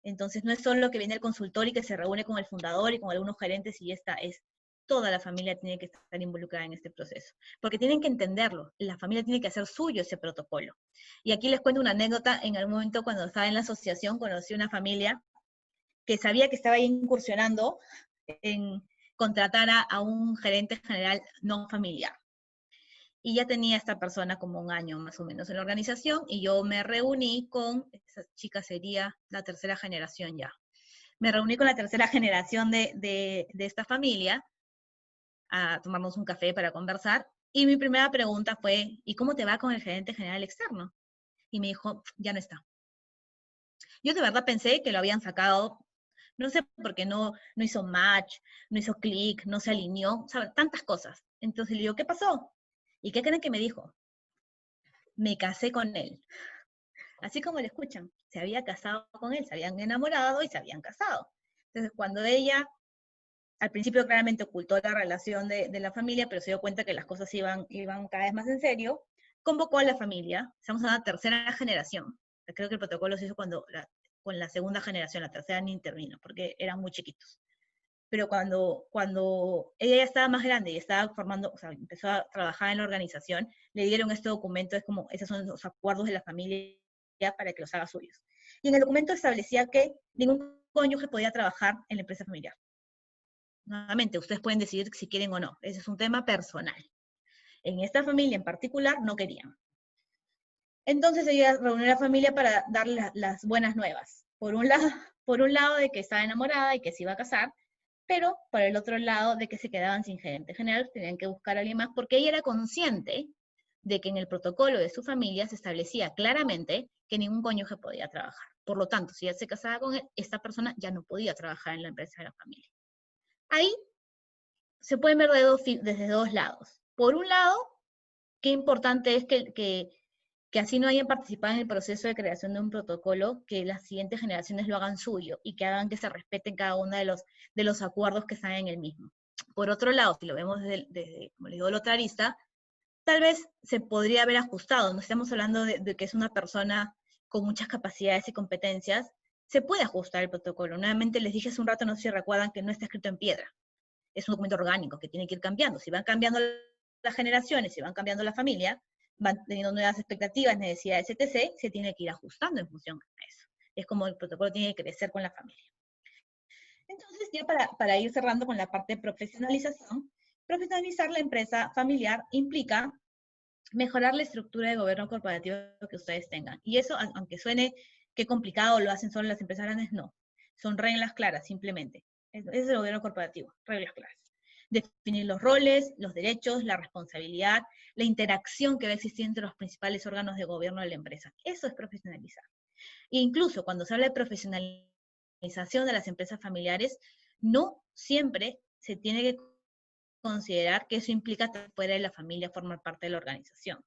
[SPEAKER 2] Entonces, no es solo que viene el consultor y que se reúne con el fundador y con algunos gerentes y esta es toda la familia tiene que estar involucrada en este proceso, porque tienen que entenderlo, la familia tiene que hacer suyo ese protocolo. Y aquí les cuento una anécdota. En algún momento, cuando estaba en la asociación, conocí una familia que sabía que estaba incursionando en contratar a un gerente general no familiar. Y ya tenía esta persona como un año más o menos en la organización, y yo me reuní con, esa chica sería la tercera generación ya. Me reuní con la tercera generación de esta familia a tomarnos un café para conversar, y mi primera pregunta fue, ¿y cómo te va con el gerente general externo? Y me dijo, ya no está. Yo de verdad pensé que lo habían sacado, no sé por qué no hizo match, no hizo clic, no se alineó, ¿sabes? Tantas cosas. Entonces le digo, ¿qué pasó? ¿Y qué creen que me dijo? Me casé con él. Así como le escuchan, se había casado con él, se habían enamorado y se habían casado. Entonces, cuando ella, al principio claramente ocultó la relación de la familia, pero se dio cuenta que las cosas iban cada vez más en serio, convocó a la familia. Estamos en la tercera generación. Creo que el protocolo se hizo con la segunda generación, la tercera ni intervino, porque eran muy chiquitos. Pero cuando ella ya estaba más grande y estaba formando, o sea, empezó a trabajar en la organización, le dieron este documento, es como, esos son los acuerdos de la familia para que los haga suyos. Y en el documento establecía que ningún cónyuge podía trabajar en la empresa familiar. Nuevamente, ustedes pueden decidir si quieren o no. Ese es un tema personal. En esta familia en particular no querían. Entonces ella reunió a la familia para darle las buenas nuevas. Por un lado de que estaba enamorada y que se iba a casar, pero por el otro lado de que se quedaban sin gerente general, tenían que buscar a alguien más, porque ella era consciente de que en el protocolo de su familia se establecía claramente que ningún cónyuge podía trabajar. Por lo tanto, si ella se casaba con él, esta persona ya no podía trabajar en la empresa de la familia. Ahí se pueden ver desde dos lados. Por un lado, qué importante es que así no hayan participado en el proceso de creación de un protocolo, que las siguientes generaciones lo hagan suyo y que hagan que se respeten cada uno de los acuerdos que están en el mismo. Por otro lado, si lo vemos desde como les digo, el otrarista, tal vez se podría haber ajustado. No estamos hablando de que es una persona con muchas capacidades y competencias. Se puede ajustar el protocolo. Nuevamente les dije hace un rato, no sé si recuerdan, que no está escrito en piedra. Es un documento orgánico que tiene que ir cambiando. Si van cambiando las generaciones, si van cambiando la familia, van teniendo nuevas expectativas, necesidades, etc., se tiene que ir ajustando en función a eso. Es como el protocolo tiene que crecer con la familia. Entonces, ya para ir cerrando con la parte de profesionalización, Profesionalizar la empresa familiar implica mejorar la estructura de gobierno corporativo que ustedes tengan. Y eso, aunque suene que complicado, lo hacen solo las empresas grandes, no. Son reglas claras, simplemente. Ese es el gobierno corporativo, reglas claras. Definir los roles, los derechos, la responsabilidad, la interacción que va a existir entre los principales órganos de gobierno de la empresa. Eso es profesionalizar. E incluso cuando se habla de profesionalización de las empresas familiares, no siempre se tiene que considerar que eso implica estar fuera de la familia, formar parte de la organización,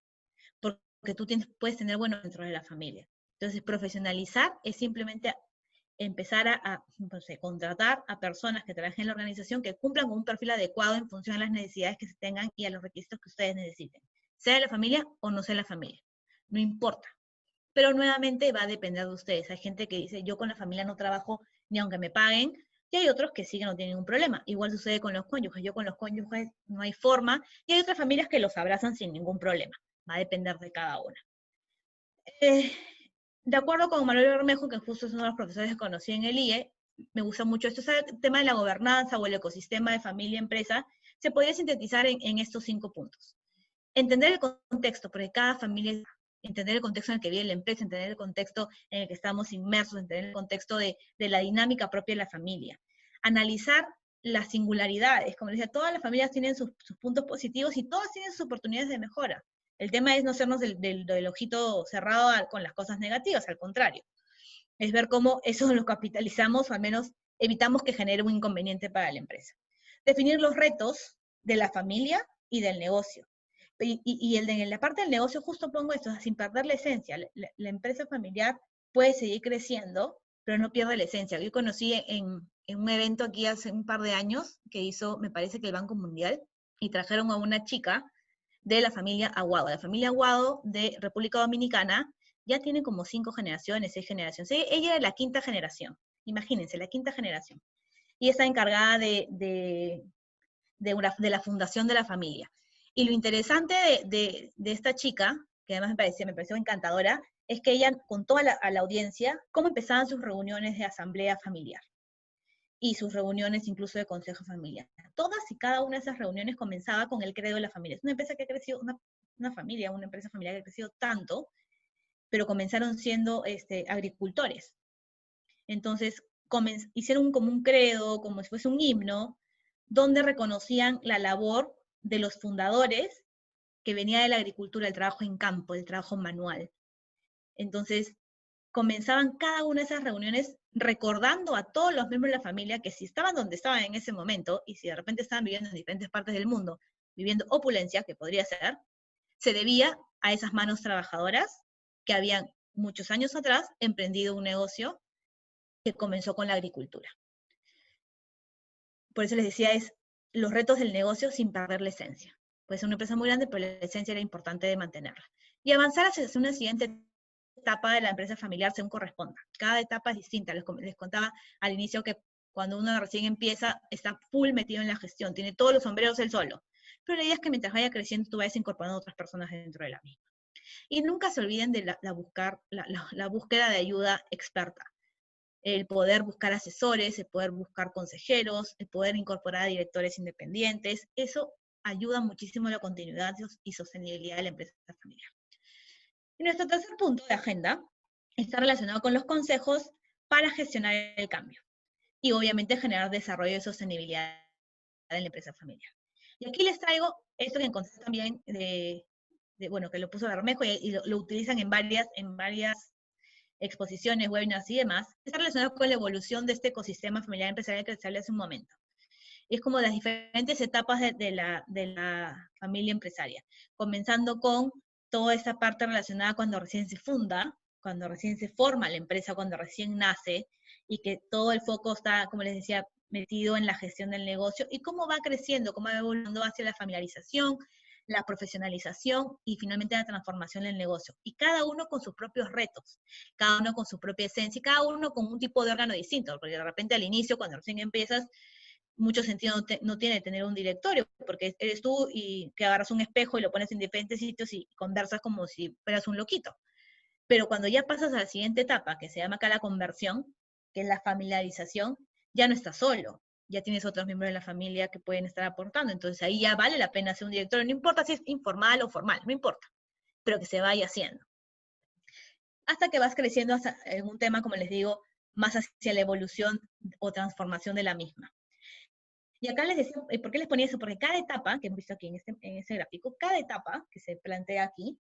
[SPEAKER 2] porque tú puedes tener buenos dentro de la familia. Entonces, profesionalizar es simplemente empezar a no sé, contratar a personas que trabajen en la organización que cumplan con un perfil adecuado en función a las necesidades que se tengan y a los requisitos que ustedes necesiten, sea de la familia o no sea de la familia, no importa. Pero nuevamente va a depender de ustedes. Hay gente que dice, yo con la familia no trabajo ni aunque me paguen, y hay otros que sí que no tienen ningún problema. Igual sucede con los cónyuges. Yo con los cónyuges no hay forma, y hay otras familias que los abrazan sin ningún problema. Va a depender de cada una. De acuerdo con Manuel Bermejo, que justo es uno de los profesores que conocí en el IE, me gusta mucho esto, ese tema de la gobernanza o el ecosistema de familia-empresa, se podría sintetizar en estos 5 puntos. Entender el contexto, porque cada familia, entender el contexto en el que vive la empresa, entender el contexto en el que estamos inmersos, entender el contexto de la dinámica propia de la familia. Analizar las singularidades, como les decía, todas las familias tienen sus puntos positivos y todas tienen sus oportunidades de mejora. El tema es no sernos del ojito cerrado con las cosas negativas, al contrario. Es ver cómo eso lo capitalizamos o al menos evitamos que genere un inconveniente para la empresa. Definir los retos de la familia y del negocio. Y en la parte del negocio justo pongo esto, sin perder la esencia. La empresa familiar puede seguir creciendo, pero no pierde la esencia. Yo conocí en un evento aquí hace un par de años que hizo, me parece que el Banco Mundial, y trajeron a una chica de la familia Aguado. La familia Aguado de República Dominicana ya tiene como 5 generaciones, 6 generaciones. Ella era la 5ª generación, imagínense, la 5ª generación. Y está encargada de la fundación de la familia. Y lo interesante de esta chica, que además me pareció encantadora, es que ella contó a la audiencia cómo empezaban sus reuniones de asamblea familiar y sus reuniones incluso de consejo familiar. Todas y cada una de esas reuniones comenzaba con el credo de la familia. Es una empresa que ha crecido, una empresa familiar que ha crecido tanto, pero comenzaron siendo agricultores. Entonces, hicieron como un credo, como si fuese un himno, donde reconocían la labor de los fundadores que venía de la agricultura, el trabajo en campo, el trabajo manual. Entonces, comenzaban cada una de esas reuniones recordando a todos los miembros de la familia que si estaban donde estaban en ese momento, y si de repente estaban viviendo en diferentes partes del mundo, viviendo opulencia, que podría ser, se debía a esas manos trabajadoras que habían muchos años atrás emprendido un negocio que comenzó con la agricultura. Por eso les decía, es los retos del negocio sin perder la esencia. Puede ser una empresa muy grande, pero la esencia era importante de mantenerla. Y avanzar hacia una siguiente etapa de la empresa familiar según corresponda. Cada etapa es distinta. Les contaba al inicio que cuando uno recién empieza, está full metido en la gestión, tiene todos los sombreros él solo. Pero la idea es que mientras vaya creciendo, tú vayas incorporando a otras personas dentro de la misma. Y nunca se olviden de la búsqueda de ayuda experta. El poder buscar asesores, el poder buscar consejeros, el poder incorporar a directores independientes, eso ayuda muchísimo a la continuidad y sostenibilidad de la empresa familiar. Y nuestro tercer punto de agenda está relacionado con los consejos para gestionar el cambio y obviamente generar desarrollo y sostenibilidad en la empresa familiar. Y aquí les traigo esto que encontré también bueno, que lo puso Bermejo y lo utilizan en varias exposiciones, webinars y demás, está relacionado con la evolución de este ecosistema familiar empresarial que les hablé hace un momento. Y es como las diferentes etapas de la familia empresaria, comenzando con toda esta parte relacionada cuando recién se funda, cuando recién se forma la empresa, cuando recién nace, y que todo el foco está, como les decía, metido en la gestión del negocio, y cómo va creciendo, cómo va evolucionando hacia la familiarización, la profesionalización y finalmente la transformación del negocio. Y cada uno con sus propios retos, cada uno con su propia esencia, y cada uno con un tipo de órgano distinto, porque de repente al inicio, cuando recién empiezas, mucho sentido no tiene tener un directorio, porque eres tú y que agarras un espejo y lo pones en diferentes sitios y conversas como si fueras un loquito. Pero cuando ya pasas a la siguiente etapa, que se llama acá la conversión, que es la familiarización, ya no estás solo. ya tienes otros miembros de la familia que pueden estar aportando. Entonces ahí ya vale la pena ser un directorio, no importa si es informal o formal, no importa, pero que se vaya haciendo. Hasta que vas creciendo en un tema, como les digo, más hacia la evolución o transformación de la misma. Y acá les decía, ¿por qué les ponía eso? Porque cada etapa, que hemos visto aquí en este gráfico, cada etapa que se plantea aquí,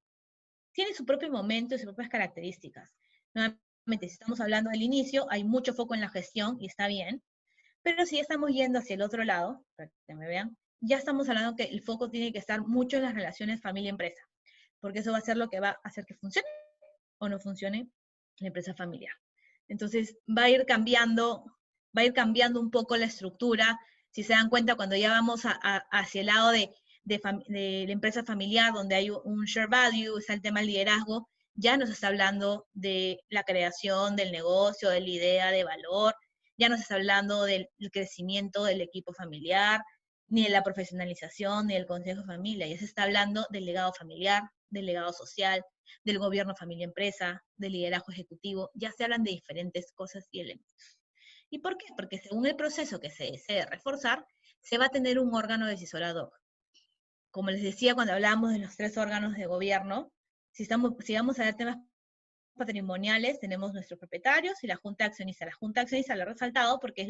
[SPEAKER 2] tiene su propio momento y sus propias características. Nuevamente, si estamos hablando del inicio, hay mucho foco en la gestión y está bien, pero si estamos yendo hacia el otro lado, para que me vean, ya estamos hablando que el foco tiene que estar mucho en las relaciones familia-empresa, porque eso va a ser lo que va a hacer que funcione o no funcione la empresa familiar. Entonces, va a ir cambiando un poco la estructura. Si se dan cuenta, cuando ya vamos hacia el lado de la empresa familiar, donde hay un share value, está el tema del liderazgo, ya nos está hablando de la creación del negocio, de la idea de valor, ya nos está hablando del crecimiento del equipo familiar, ni de la profesionalización, ni del consejo de familia, ya se está hablando del legado familiar, del legado social, del gobierno familia-empresa, del liderazgo ejecutivo, ya se hablan de diferentes cosas y elementos. ¿Y por qué? Porque según el proceso que se desee reforzar, se va a tener un órgano decisor ad hoc. Como les decía cuando hablábamos de los 3 órganos de gobierno, si vamos a ver temas patrimoniales, tenemos nuestros propietarios y la Junta de Accionistas. La Junta de Accionistas la he resaltado porque es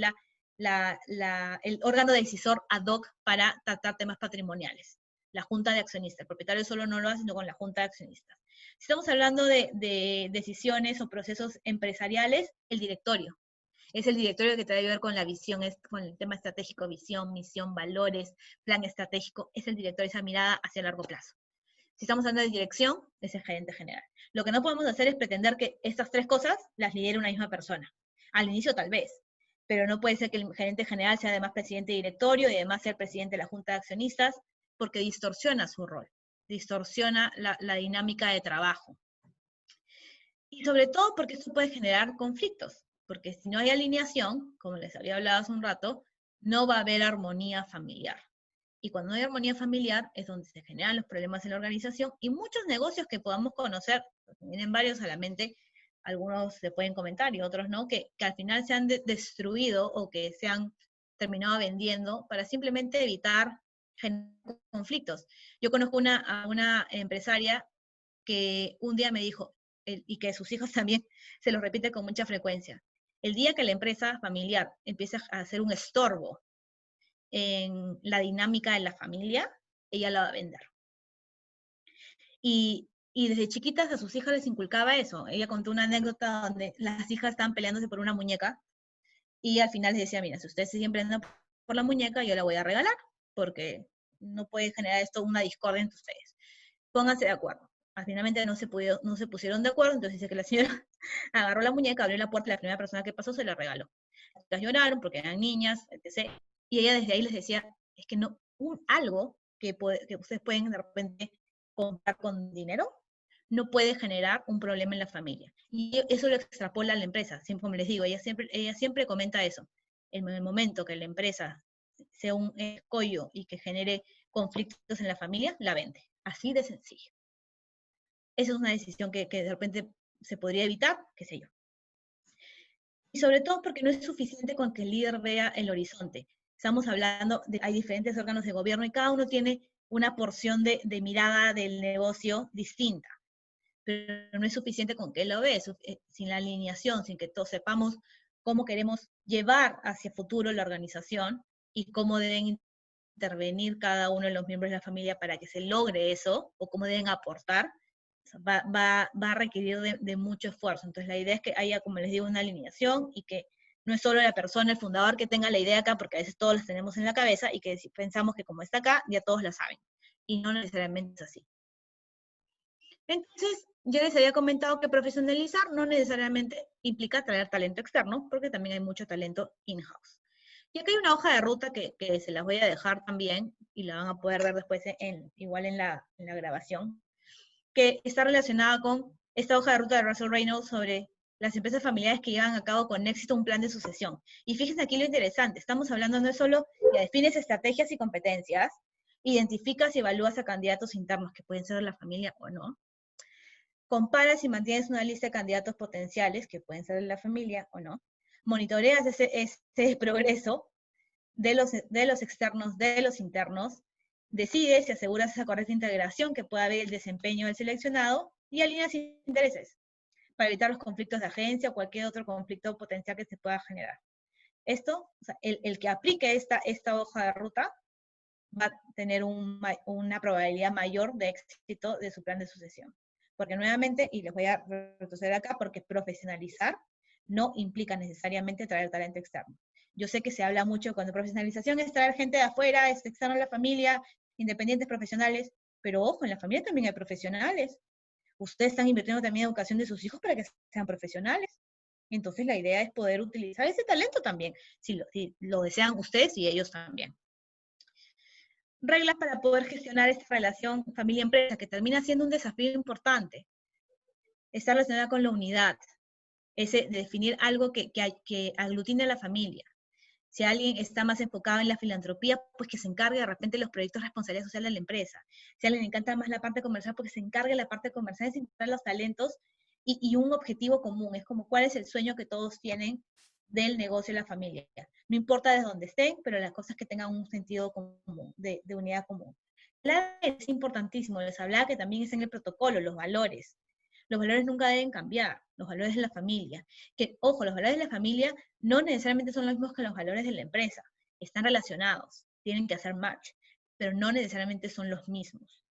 [SPEAKER 2] el órgano decisor ad hoc para tratar temas patrimoniales. La Junta de Accionistas. El propietario solo no lo hace, sino con la Junta de Accionistas. Si estamos hablando de decisiones o procesos empresariales, el directorio. Es el directorio que tiene que ver con la visión, con el tema estratégico, visión, misión, valores, plan estratégico, es el directorio, esa mirada hacia largo plazo. Si estamos hablando de dirección, es el gerente general. Lo que no podemos hacer es pretender que estas 3 cosas las lidere una misma persona. Al inicio tal vez, pero no puede ser que el gerente general sea además presidente de directorio y además sea el presidente de la Junta de Accionistas, porque distorsiona su rol, distorsiona la dinámica de trabajo. Y sobre todo porque esto puede generar conflictos, porque si no hay alineación, como les había hablado hace un rato, no va a haber armonía familiar. Y cuando no hay armonía familiar es donde se generan los problemas en la organización y muchos negocios que podamos conocer, vienen varios a la mente, algunos se pueden comentar y otros no, que al final se han destruido o que se han terminado vendiendo para simplemente evitar conflictos. Yo conozco a una empresaria que un día me dijo, y que sus hijos también se lo repite con mucha frecuencia, el día que la empresa familiar empiece a hacer un estorbo en la dinámica de la familia, ella la va a vender. Y desde chiquitas a sus hijas les inculcaba eso. Ella contó una anécdota donde las hijas estaban peleándose por una muñeca y al final les decía, mira, si ustedes se siguen peleando por la muñeca, yo la voy a regalar, porque no puede generar esto una discordia entre ustedes. Pónganse de acuerdo. Finalmente no se pusieron de acuerdo, entonces dice que la señora agarró la muñeca, abrió la puerta y la primera persona que pasó se la regaló. Las lloraron porque eran niñas, etc. Y ella desde ahí les decía, es que no, algo que ustedes pueden de repente comprar con dinero, no puede generar un problema en la familia. Y eso lo extrapola a la empresa. Siempre, como les digo, ella siempre comenta eso. En el momento que la empresa sea un escollo y que genere conflictos en la familia, la vende. Así de sencillo. Esa es una decisión que de repente se podría evitar, qué sé yo. Y sobre todo porque no es suficiente con que el líder vea el horizonte. Estamos hablando hay diferentes órganos de gobierno y cada uno tiene una porción de mirada del negocio distinta. Pero no es suficiente con que él lo vea, sin la alineación, sin que todos sepamos cómo queremos llevar hacia futuro la organización y cómo deben intervenir cada uno de los miembros de la familia para que se logre eso, o cómo deben aportar, va a requerir de mucho esfuerzo. Entonces la idea es que haya, como les digo, una alineación y que no es solo la persona, el fundador, que tenga la idea acá, porque a veces todos las tenemos en la cabeza y que si pensamos que como está acá, ya todos la saben. Y no necesariamente es así. Entonces, ya les había comentado que profesionalizar no necesariamente implica traer talento externo, porque también hay mucho talento in-house. Y acá hay una hoja de ruta que se las voy a dejar también, y la van a poder ver después igual en la grabación, que está relacionada con esta hoja de ruta de Russell Reynolds sobre las empresas familiares que llevan a cabo con éxito un plan de sucesión. Y fíjense aquí lo interesante, estamos hablando no es solo de defines estrategias y competencias, identificas y evalúas a candidatos internos, que pueden ser de la familia o no, comparas y mantienes una lista de candidatos potenciales, que pueden ser de la familia o no, monitoreas ese progreso, de los externos, de los internos, decide si aseguras esa correcta integración que pueda haber el desempeño del seleccionado y alineas intereses para evitar los conflictos de agencia o cualquier otro conflicto potencial que se pueda generar. Esto, o sea, el que aplique esta hoja de ruta va a tener una probabilidad mayor de éxito de su plan de sucesión. Porque nuevamente, y les voy a retroceder acá, porque profesionalizar no implica necesariamente traer talento externo. Yo sé que se habla mucho cuando profesionalización es traer gente de afuera, es externo a la familia, independientes profesionales, pero ojo, en la familia también hay profesionales. Ustedes están invirtiendo también en educación de sus hijos para que sean profesionales. Entonces la idea es poder utilizar ese talento también, si lo desean ustedes y ellos también. Reglas para poder gestionar esta relación familia-empresa, que termina siendo un desafío importante. Está relacionada con la unidad, definir algo que aglutine a la familia. Si alguien está más enfocado en la filantropía, pues que se encargue de repente de los proyectos de responsabilidad social de la empresa. Si a alguien le encanta más la parte comercial, pues que se encargue de la parte comercial, de encontrar los talentos y un objetivo común. Es como cuál es el sueño que todos tienen del negocio de la familia. No importa desde dónde estén, pero las cosas que tengan un sentido común, de unidad común. Es importantísimo, les hablaba que también es en el protocolo, los valores. Los valores nunca deben cambiar, los valores de la familia. Que, ojo, los valores de la familia no necesariamente son los mismos que los valores de la empresa. Están relacionados, tienen que hacer match, pero no necesariamente son los mismos.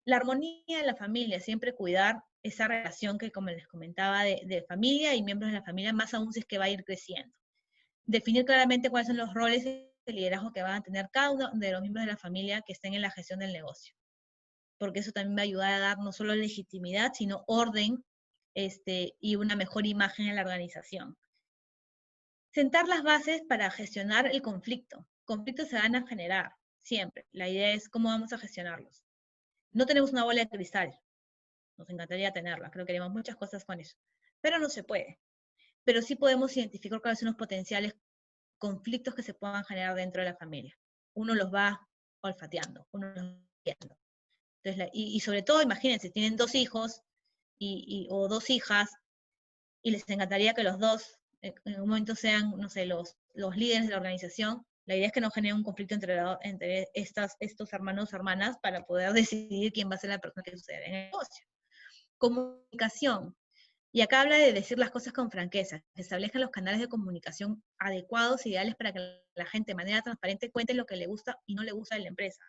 [SPEAKER 2] La armonía de la familia, siempre cuidar esa relación que, como les comentaba, de familia y miembros de la familia, más aún si es que va a ir creciendo. Definir claramente cuáles son los roles de liderazgo que van a tener cada uno de los miembros de la familia que estén en la gestión del negocio. Porque eso también va a ayudar a dar no solo legitimidad, sino orden y una mejor imagen en la organización. Sentar las bases para gestionar el conflicto. Conflictos se van a generar, siempre. La idea es cómo vamos a gestionarlos. No tenemos una bola de cristal. Nos encantaría tenerla, creo que haríamos muchas cosas con eso. Pero no se puede. Pero sí podemos identificar cuáles son los potenciales conflictos que se puedan generar dentro de la familia. Uno los va olfateando, uno los va viendo. Entonces, y sobre todo, imagínense, tienen 2 hijos o 2 hijas, y les encantaría que los dos en un momento sean, no sé, los líderes de la organización. La idea es que no genere un conflicto entre estos hermanos o hermanas para poder decidir quién va a ser la persona que sucede en el negocio. Comunicación. Y acá habla de decir las cosas con franqueza, que establezcan los canales de comunicación adecuados, ideales para que la gente de manera transparente cuente lo que le gusta y no le gusta de la empresa.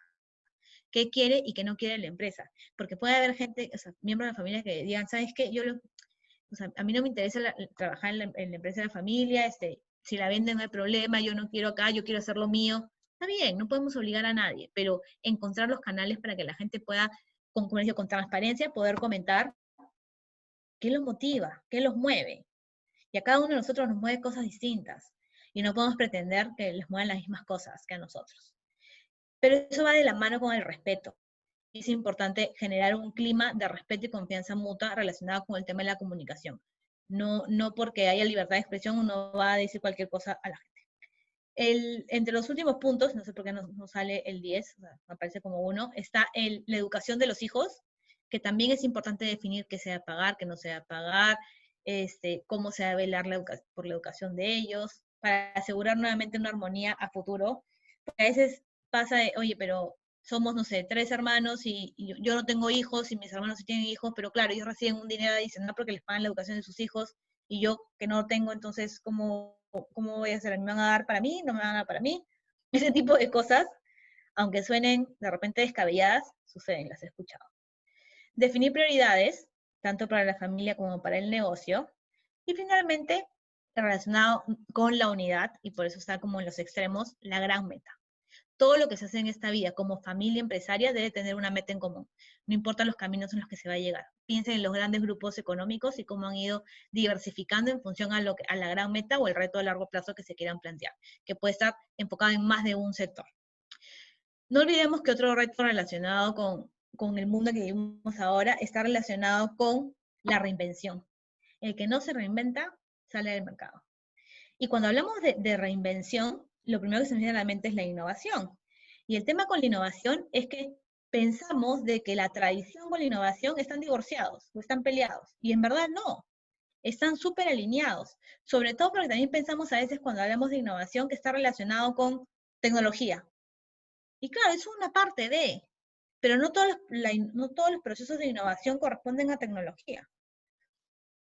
[SPEAKER 2] Qué quiere y qué no quiere la empresa. Porque puede haber gente, o sea, miembros de la familia que digan, ¿sabes qué? O sea, a mí no me interesa trabajar en la empresa de la familia, si la venden no hay problema, yo no quiero acá, yo quiero hacer lo mío. Está bien, no podemos obligar a nadie, pero encontrar los canales para que la gente pueda, con transparencia, poder comentar qué los motiva, qué los mueve. Y a cada uno de nosotros nos mueve cosas distintas. Y no podemos pretender que les muevan las mismas cosas que a nosotros. Pero eso va de la mano con el respeto. Es importante generar un clima de respeto y confianza mutua relacionado con el tema de la comunicación. No porque haya libertad de expresión uno va a decir cualquier cosa a la gente. Entre los últimos puntos, no sé por qué no sale el 10, me aparece como 1, está la educación de los hijos, que también es importante definir qué se va a pagar, qué no se va a pagar, cómo se va a velar por la educación de ellos, para asegurar nuevamente una armonía a futuro. Porque a veces pasa de, oye, pero somos, no sé, 3 hermanos y yo no tengo hijos y mis hermanos sí tienen hijos, pero claro, ellos reciben un dinero adicional porque les pagan la educación de sus hijos y yo que no tengo, entonces, ¿cómo voy a hacer? ¿Me van a dar para mí? ¿No me van a dar para mí? Ese tipo de cosas, aunque suenen de repente descabelladas, suceden, las he escuchado. Definir prioridades, tanto para la familia como para el negocio. Y finalmente, relacionado con la unidad, y por eso está como en los extremos, la gran meta. Todo lo que se hace en esta vida como familia empresaria debe tener una meta en común. No importa los caminos en los que se va a llegar. Piensen en los grandes grupos económicos y cómo han ido diversificando en función a la gran meta o el reto a largo plazo que se quieran plantear, que puede estar enfocado en más de un sector. No olvidemos que otro reto relacionado con el mundo que vivimos ahora está relacionado con la reinvención. El que no se reinventa sale del mercado. Y cuando hablamos de reinvención, lo primero que se me viene a la mente es la innovación. Y el tema con la innovación es que pensamos de que la tradición con la innovación están divorciados o están peleados. Y en verdad no, están súper alineados. Sobre todo porque también pensamos a veces cuando hablamos de innovación que está relacionado con tecnología. Y claro, es una parte de, pero no todos los procesos de innovación corresponden a tecnología.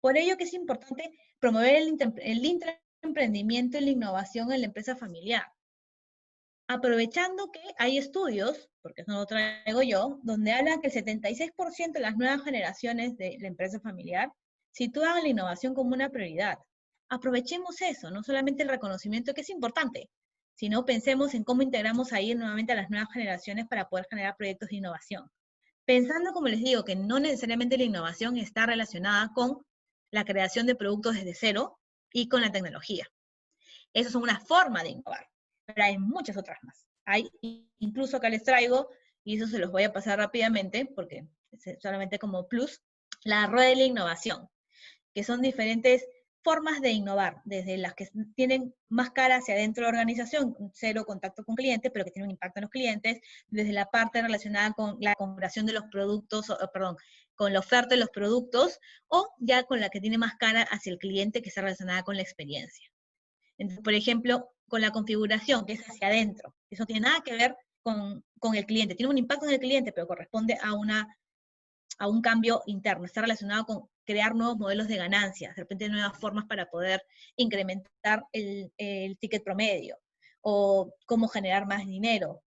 [SPEAKER 2] Por ello que es importante promover el intraemprendimiento y la innovación en la empresa familiar. Aprovechando que hay estudios, porque eso no lo traigo yo, donde hablan que el 76% de las nuevas generaciones de la empresa familiar sitúan la innovación como una prioridad. Aprovechemos eso, no solamente el reconocimiento que es importante, sino pensemos en cómo integramos ahí nuevamente a las nuevas generaciones para poder generar proyectos de innovación. Pensando, como les digo, que no necesariamente la innovación está relacionada con la creación de productos desde cero y con la tecnología. Eso es una forma de innovar, pero hay muchas otras más. Hay incluso acá les traigo, y eso se los voy a pasar rápidamente, porque es solamente como plus, la rueda de la innovación, que son diferentes formas de innovar, desde las que tienen más cara hacia adentro de la organización, cero contacto con clientes, pero que tienen un impacto en los clientes, desde la parte relacionada con la configuración de los productos, perdón, con la oferta de los productos, o ya con la que tiene más cara hacia el cliente, que está relacionada con la experiencia. Entonces, por ejemplo, con la configuración, que es hacia adentro, eso no tiene nada que ver con el cliente, tiene un impacto en el cliente, pero corresponde a un cambio interno, está relacionado con crear nuevos modelos de ganancias, de repente nuevas formas para poder incrementar el ticket promedio, o cómo generar más dinero,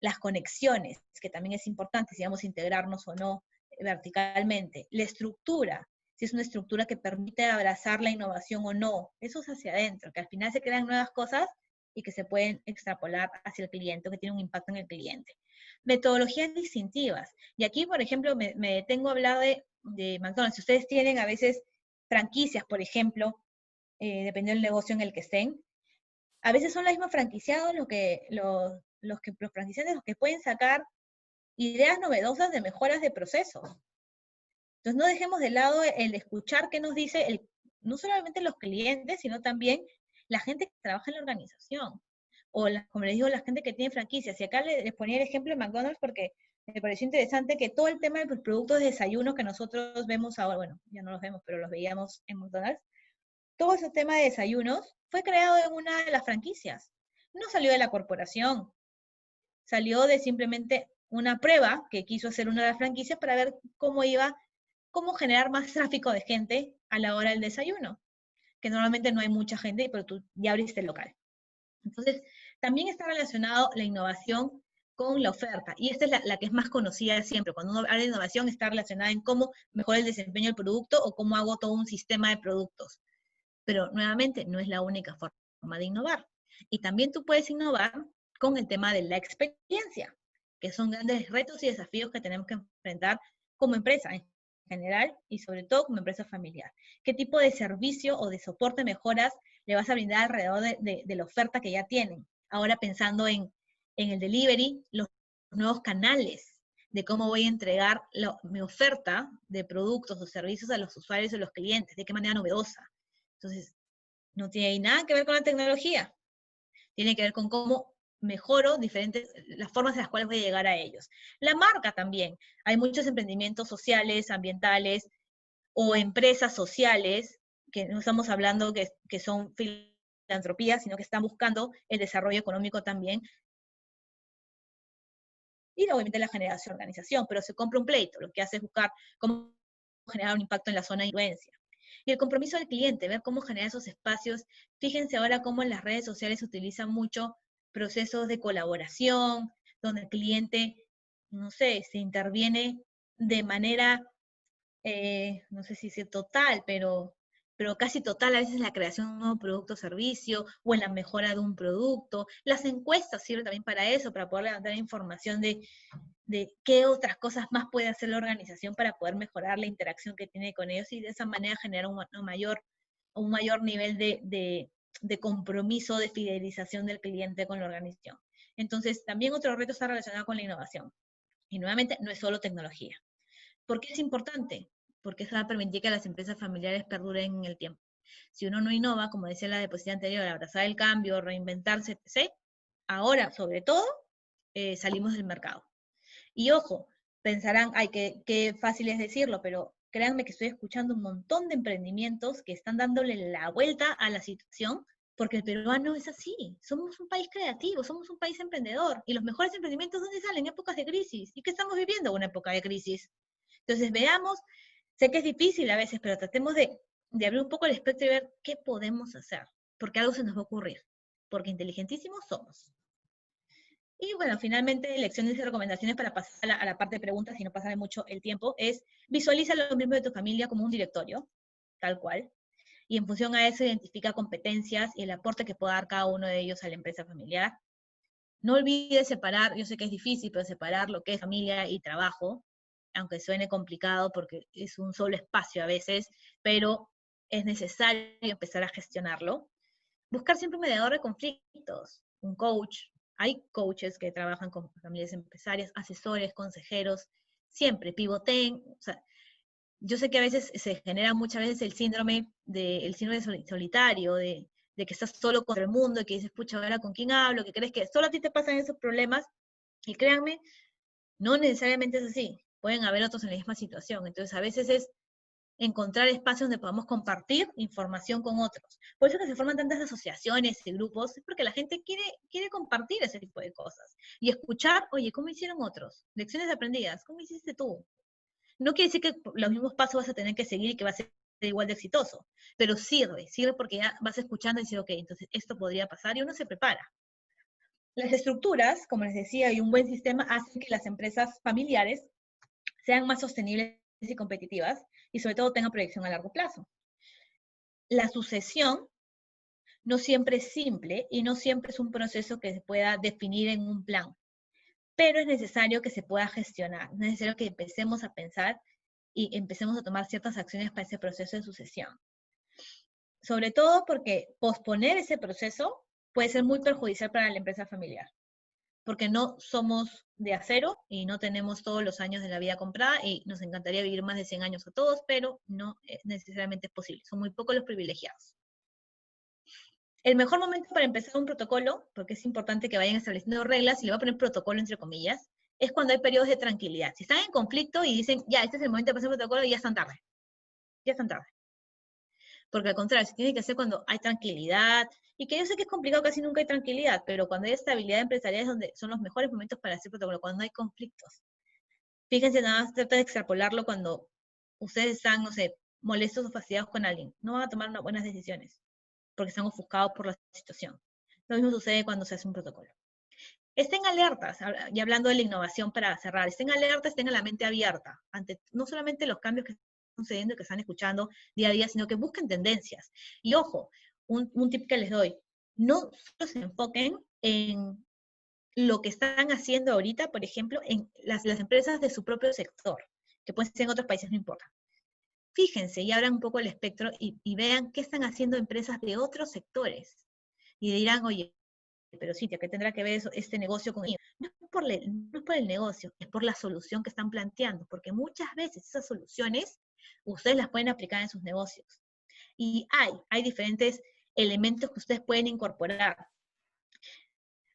[SPEAKER 2] las conexiones, que también es importante si vamos a integrarnos o no verticalmente, la estructura, si es una estructura que permite abrazar la innovación o no, eso es hacia adentro, que al final se crean nuevas cosas y que se pueden extrapolar hacia el cliente, que tiene un impacto en el cliente. Metodologías distintivas. Y aquí, por ejemplo, me detengo a hablar de McDonald's. Si ustedes tienen a veces franquicias, por ejemplo, dependiendo del negocio en el que estén, a veces son los mismos franquiciados los franquiciantes los que pueden sacar ideas novedosas de mejoras de procesos. Entonces no dejemos de lado el escuchar qué nos dice no solamente los clientes, sino también la gente que trabaja en la organización. O, como les digo, la gente que tiene franquicias. Y acá les ponía el ejemplo de McDonald's porque me pareció interesante que todo el tema de los productos de desayuno que nosotros vemos ahora, bueno, ya no los vemos, pero los veíamos en McDonald's, todo ese tema de desayunos fue creado en una de las franquicias. No salió de la corporación, salió de simplemente una prueba que quiso hacer una de las franquicias para ver cómo generar más tráfico de gente a la hora del desayuno, que normalmente no hay mucha gente, pero tú ya abriste el local. Entonces, también está relacionado la innovación con la oferta, y esta es la que es más conocida siempre. Cuando uno habla de innovación, está relacionada en cómo mejora el desempeño del producto o cómo hago todo un sistema de productos. Pero nuevamente, no es la única forma de innovar. Y también tú puedes innovar con el tema de la experiencia, que son grandes retos y desafíos que tenemos que enfrentar como empresa en general y sobre todo como empresa familiar. ¿Qué tipo de servicio o de soporte mejoras le vas a brindar alrededor de la oferta que ya tienen? Ahora pensando en el delivery, los nuevos canales de cómo voy a entregar mi oferta de productos o servicios a los usuarios o los clientes, de qué manera novedosa. Entonces, no tiene nada que ver con la tecnología, tiene que ver con cómo mejoro las formas en las cuales voy a llegar a ellos. La marca también. Hay muchos emprendimientos sociales, ambientales o empresas sociales, que no estamos hablando que son filantropías, sino que están buscando el desarrollo económico también. Y obviamente la generación de organización, pero se compra un pleito, lo que hace es buscar cómo generar un impacto en la zona de influencia. Y el compromiso del cliente, ver cómo generar esos espacios. Fíjense ahora cómo en las redes sociales se utilizan mucho procesos de colaboración, donde el cliente, no sé, se interviene de manera, no sé si es total, pero casi total a veces en la creación de un nuevo producto o servicio, o en la mejora de un producto. Las encuestas sirven también para eso, para poder levantar información de qué otras cosas más puede hacer la organización para poder mejorar la interacción que tiene con ellos y de esa manera generar un mayor nivel de compromiso, de fidelización del cliente con la organización. Entonces, también otro reto está relacionado con la innovación. Y nuevamente, no es solo tecnología. ¿Por qué es importante? Porque eso va a permitir que las empresas familiares perduren en el tiempo. Si uno no innova, como decía la diapositiva anterior, abrazar el cambio, reinventarse, etc., ahora, sobre todo, salimos del mercado. Y ojo, pensarán, ay, qué fácil es decirlo, pero créanme que estoy escuchando un montón de emprendimientos que están dándole la vuelta a la situación porque el peruano es así, somos un país creativo, somos un país emprendedor, y los mejores emprendimientos, ¿dónde salen? En épocas de crisis. ¿Y qué estamos viviendo? Una época de crisis. Entonces veamos, sé que es difícil a veces, pero tratemos de abrir un poco el espectro y ver qué podemos hacer, porque algo se nos va a ocurrir, porque inteligentísimos somos. Y bueno, finalmente, lecciones y recomendaciones para pasar a la parte de preguntas y no pasar mucho el tiempo, es visualiza a los miembros de tu familia como un directorio, tal cual, y en función a eso identifica competencias y el aporte que pueda dar cada uno de ellos a la empresa familiar. No olvides separar, yo sé que es difícil, pero separar lo que es familia y trabajo, aunque suene complicado porque es un solo espacio a veces, pero es necesario empezar a gestionarlo. Buscar siempre un mediador de conflictos, un coach. Hay coaches que trabajan con familias empresarias, asesores, consejeros, siempre pivoten. O sea, yo sé que a veces se genera muchas veces el síndrome solitario, de que estás solo contra el mundo, y que dices, pucha, ahora con quién hablo, que crees que solo a ti te pasan esos problemas, y créanme, no necesariamente es así, pueden haber otros en la misma situación, entonces a veces es encontrar espacios donde podamos compartir información con otros. Por eso que se forman tantas asociaciones y grupos, es porque la gente quiere compartir ese tipo de cosas, y escuchar, oye, ¿cómo hicieron otros? Lecciones aprendidas, ¿cómo hiciste tú? No quiere decir que los mismos pasos vas a tener que seguir y que va a ser igual de exitoso, pero sirve porque ya vas escuchando y dices, ok, entonces esto podría pasar y uno se prepara. Las estructuras, como les decía, y un buen sistema hacen que las empresas familiares sean más sostenibles y competitivas y sobre todo tengan proyección a largo plazo. La sucesión no siempre es simple y no siempre es un proceso que se pueda definir en un plan, pero es necesario que se pueda gestionar, es necesario que empecemos a pensar y empecemos a tomar ciertas acciones para ese proceso de sucesión. Sobre todo porque posponer ese proceso puede ser muy perjudicial para la empresa familiar, porque no somos de acero y no tenemos todos los años de la vida comprada y nos encantaría vivir más de 100 años a todos, pero no necesariamente es posible, son muy pocos los privilegiados. El mejor momento para empezar un protocolo, porque es importante que vayan estableciendo reglas, y le voy a poner protocolo entre comillas, es cuando hay periodos de tranquilidad. Si están en conflicto y dicen, ya, este es el momento de pasar el protocolo, ya están tarde. Ya están tarde. Porque al contrario, se tiene que hacer cuando hay tranquilidad, y que yo sé que es complicado, casi nunca hay tranquilidad, pero cuando hay estabilidad empresarial es donde son los mejores momentos para hacer protocolo, cuando no hay conflictos. Fíjense, nada más trata de extrapolarlo cuando ustedes están, no sé, molestos o fastidiados con alguien. No van a tomar buenas decisiones, porque están ofuscados por la situación. Lo mismo sucede cuando se hace un protocolo. Estén alertas, y hablando de la innovación para cerrar, estén alertas, tengan la mente abierta ante no solamente los cambios que están sucediendo y que están escuchando día a día, sino que busquen tendencias. Y ojo, un tip que les doy, no solo se enfoquen en lo que están haciendo ahorita, por ejemplo, en las empresas de su propio sector, que pueden ser en otros países, no importa. Fíjense y abran un poco el espectro y vean qué están haciendo empresas de otros sectores. Y dirán, oye, pero Cintia, ¿qué tendrá que ver eso, este negocio con ello? No es por el negocio, es por la solución que están planteando, porque muchas veces esas soluciones ustedes las pueden aplicar en sus negocios. Y hay diferentes elementos que ustedes pueden incorporar.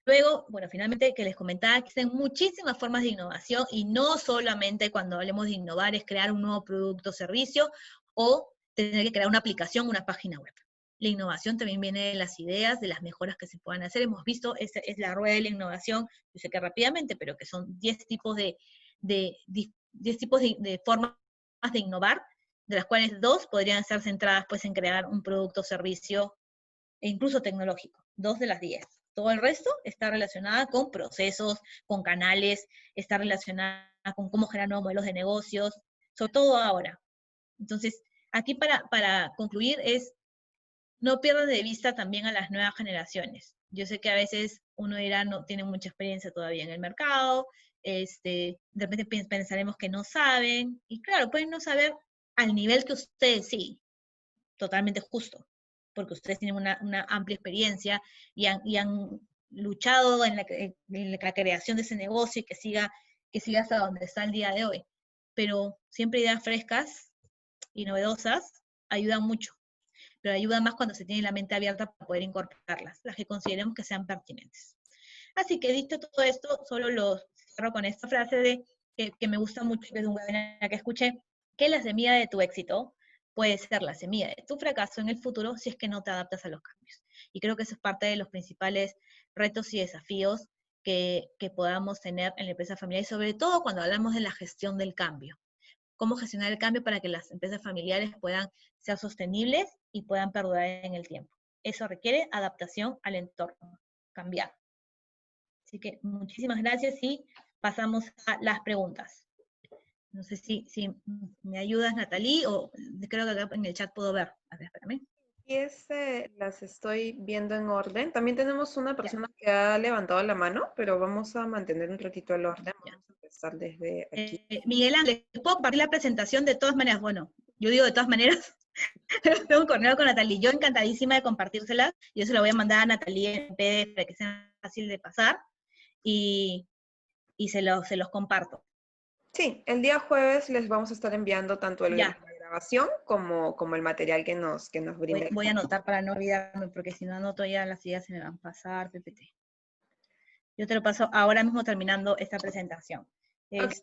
[SPEAKER 2] Luego, bueno, finalmente que les comentaba que existen muchísimas formas de innovación y no solamente cuando hablemos de innovar es crear un nuevo producto o servicio o tener que crear una aplicación, una página web. La innovación también viene de las ideas, de las mejoras que se puedan hacer. Hemos visto, es la rueda de la innovación, yo sé que rápidamente, pero que son 10 tipos de formas de innovar, de las cuales 2 podrían estar centradas pues, en crear un producto o servicio e incluso tecnológico, 2 de las 10. Todo el resto está relacionada con procesos, con canales, está relacionada con cómo generar nuevos modelos de negocios, sobre todo ahora. Entonces, aquí para concluir es, no pierdan de vista también a las nuevas generaciones. Yo sé que a veces uno dirá, no tiene mucha experiencia todavía en el mercado, de repente pensaremos que no saben, y claro, pueden no saber al nivel que ustedes sí, totalmente justo, porque ustedes tienen una amplia experiencia y han luchado en la creación de ese negocio y que siga hasta donde está el día de hoy. Pero siempre ideas frescas y novedosas ayudan mucho, pero ayuda más cuando se tiene la mente abierta para poder incorporarlas, las que consideremos que sean pertinentes. Así que dicho todo esto, solo lo cierro con esta frase que me gusta mucho, que es un webinar que escuché, que es la semilla de tu éxito puede ser la semilla de tu fracaso en el futuro si es que no te adaptas a los cambios. Y creo que eso es parte de los principales retos y desafíos que podamos tener en la empresa familiar, y sobre todo cuando hablamos de la gestión del cambio. Cómo gestionar el cambio para que las empresas familiares puedan ser sostenibles y puedan perdurar en el tiempo. Eso requiere adaptación al entorno, cambiar. Así que muchísimas gracias y pasamos a las preguntas. No sé si me ayudas, Natalie, o creo que acá en el chat puedo ver. A ver, espérame.
[SPEAKER 1] Y las estoy viendo en orden. También tenemos una
[SPEAKER 2] Ya.
[SPEAKER 1] persona que ha levantado la mano, pero vamos a mantener un ratito el orden.
[SPEAKER 2] Ya.
[SPEAKER 1] Vamos a empezar desde aquí.
[SPEAKER 2] Miguel Ángel, ¿puedo compartir la presentación de todas maneras? Bueno, yo digo de todas maneras, pero tengo un correo con Natalie. Yo encantadísima de compartírsela. Yo se la voy a mandar a Natalie en PDF para que sea fácil de pasar y se los comparto.
[SPEAKER 1] Sí, el día jueves les vamos a estar enviando tanto la
[SPEAKER 2] Ya,
[SPEAKER 1] grabación como el material que nos brinda.
[SPEAKER 2] voy a anotar para no olvidarme, porque si no anoto ya las ideas se me van a pasar, PPT. Yo te lo paso ahora mismo terminando esta presentación.
[SPEAKER 1] Ok,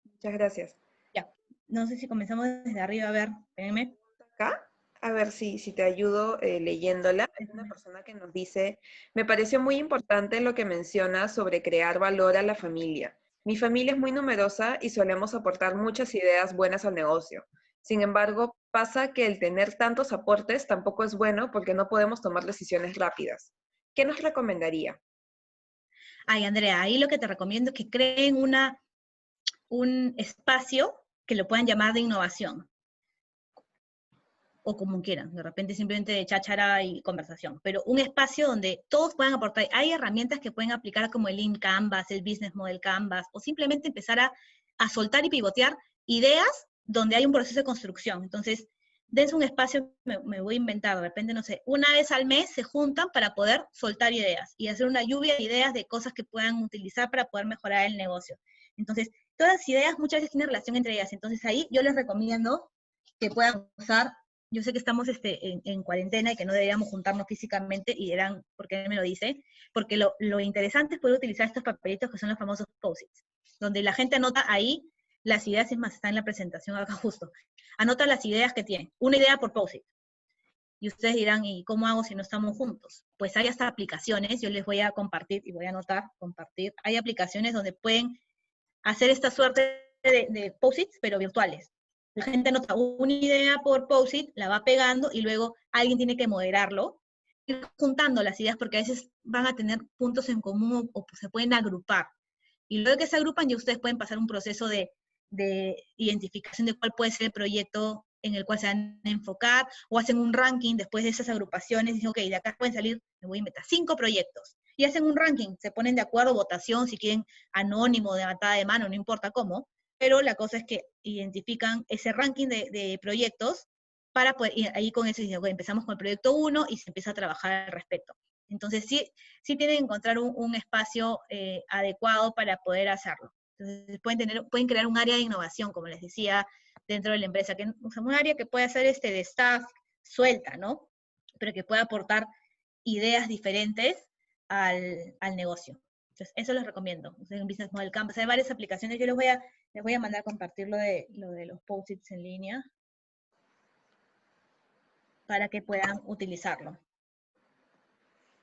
[SPEAKER 1] muchas gracias.
[SPEAKER 2] Ya, no sé si comenzamos desde arriba, a ver, espérenme.
[SPEAKER 1] Acá, a ver si te ayudo leyéndola. Hay una persona que nos dice, me pareció muy importante lo que menciona sobre crear valor a la familia. Mi familia es muy numerosa y solemos aportar muchas ideas buenas al negocio. Sin embargo, pasa que el tener tantos aportes tampoco es bueno porque no podemos tomar decisiones rápidas. ¿Qué nos recomendaría?
[SPEAKER 2] Ay, Andrea, ahí lo que te recomiendo es que creen un espacio que lo puedan llamar de innovación, o como quieran, de repente simplemente de cháchara y conversación, pero un espacio donde todos puedan aportar. Hay herramientas que pueden aplicar como el Lean Canvas, el Business Model Canvas, o simplemente empezar a soltar y pivotear ideas donde hay un proceso de construcción. Entonces, dense un espacio, me voy a inventar, de repente, no sé, una vez al mes se juntan para poder soltar ideas y hacer una lluvia de ideas de cosas que puedan utilizar para poder mejorar el negocio. Entonces, todas las ideas muchas veces tienen relación entre ellas. Entonces, ahí yo les recomiendo que puedan usar. Yo sé que estamos en cuarentena y que no deberíamos juntarnos físicamente, y dirán, ¿por qué me lo dice? Porque lo interesante es poder utilizar estos papelitos que son los famosos post-its, donde la gente anota ahí las ideas. Es más, está en la presentación acá justo. Anota las ideas que tienen, una idea por post-it. Y ustedes dirán, ¿y cómo hago si no estamos juntos? Pues hay hasta aplicaciones, yo les voy a compartir y voy a anotar, compartir. Hay aplicaciones donde pueden hacer esta suerte de post-its, pero virtuales. La gente anota una idea por post-it, la va pegando y luego alguien tiene que moderarlo, ir juntando las ideas porque a veces van a tener puntos en común o se pueden agrupar. Y luego que se agrupan ya ustedes pueden pasar un proceso de identificación de cuál puede ser el proyecto en el cual se van a enfocar, o hacen un ranking después de esas agrupaciones, y dicen, ok, de acá pueden salir, me voy a inventar 5 proyectos, y hacen un ranking, se ponen de acuerdo, votación, si quieren anónimo, de matada de mano, no importa cómo, pero la cosa es que identifican ese ranking de proyectos para poder, y ahí con eso dicen, okay, empezamos con el proyecto 1 y se empieza a trabajar al respecto. Entonces sí tienen que encontrar un espacio adecuado para poder hacerlo. Entonces pueden crear un área de innovación, como les decía, dentro de la empresa, que o sea, un área que puede ser de staff suelta, ¿no? Pero que pueda aportar ideas diferentes al negocio. Entonces, eso les recomiendo. Un Business Model Canvas. Hay varias aplicaciones. Yo les voy a mandar a compartir lo de los post-its en línea para que puedan utilizarlo.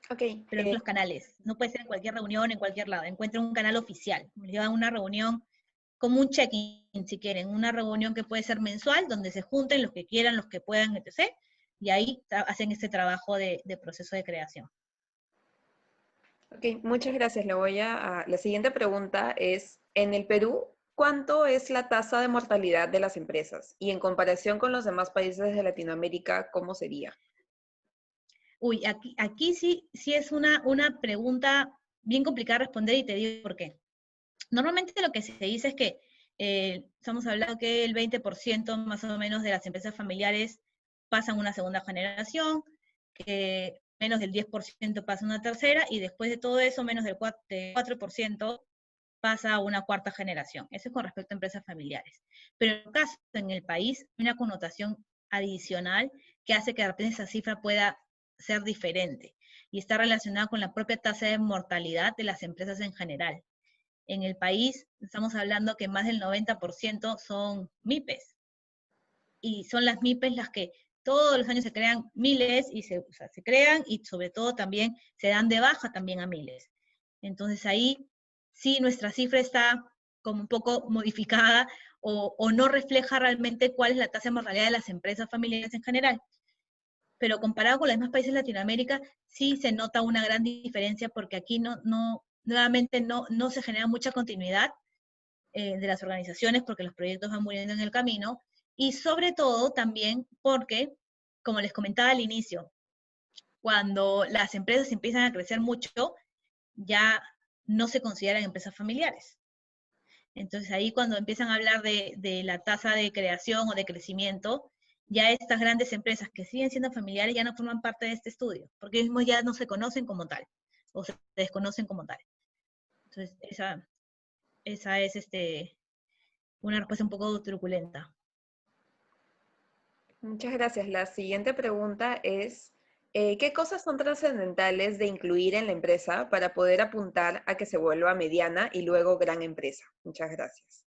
[SPEAKER 1] Ok,
[SPEAKER 2] Pero en los canales. No puede ser en cualquier reunión, en cualquier lado. Encuentren un canal oficial. Llevan una reunión como un check-in, si quieren. Una reunión que puede ser mensual, donde se junten los que quieran, los que puedan, etc. Y ahí hacen este trabajo de proceso de creación.
[SPEAKER 1] ok, muchas gracias. La siguiente pregunta es, en el Perú, ¿cuánto es la tasa de mortalidad de las empresas? Y en comparación con los demás países de Latinoamérica, ¿cómo sería?
[SPEAKER 2] Uy, aquí sí es una pregunta bien complicada de responder, y te digo por qué. Normalmente lo que se dice es que estamos hablando que el 20% más o menos de las empresas familiares pasan una segunda generación, que menos del 10% pasa una tercera, y después de todo eso, menos del 4% pasa a una cuarta generación. Eso es con respecto a empresas familiares. Pero en el caso en el país, hay una connotación adicional que hace que de repente esa cifra pueda ser diferente, y está relacionada con la propia tasa de mortalidad de las empresas en general. En el país estamos hablando que más del 90% son MIPES. y son las MIPES las que todos los años se crean miles, y o sea, se crean y sobre todo también se dan de baja también a miles. Entonces ahí sí nuestra cifra está como un poco modificada o no refleja realmente cuál es la tasa de mortalidad de las empresas familiares en general. Pero comparado con los demás países de Latinoamérica, sí se nota una gran diferencia porque aquí nuevamente no se genera mucha continuidad de las organizaciones porque los proyectos van muriendo en el camino, y sobre todo también porque, como les comentaba al inicio, cuando las empresas empiezan a crecer mucho, ya no se consideran empresas familiares. Entonces ahí cuando empiezan a hablar de la tasa de creación o de crecimiento, ya estas grandes empresas que siguen siendo familiares ya no forman parte de este estudio, porque ellos mismos ya no se conocen como tal, o se desconocen como tal. Entonces esa es una respuesta un poco truculenta.
[SPEAKER 1] Muchas gracias. La siguiente pregunta es, ¿qué cosas son trascendentales de incluir en la empresa para poder apuntar a que se vuelva mediana y luego gran empresa? Muchas gracias.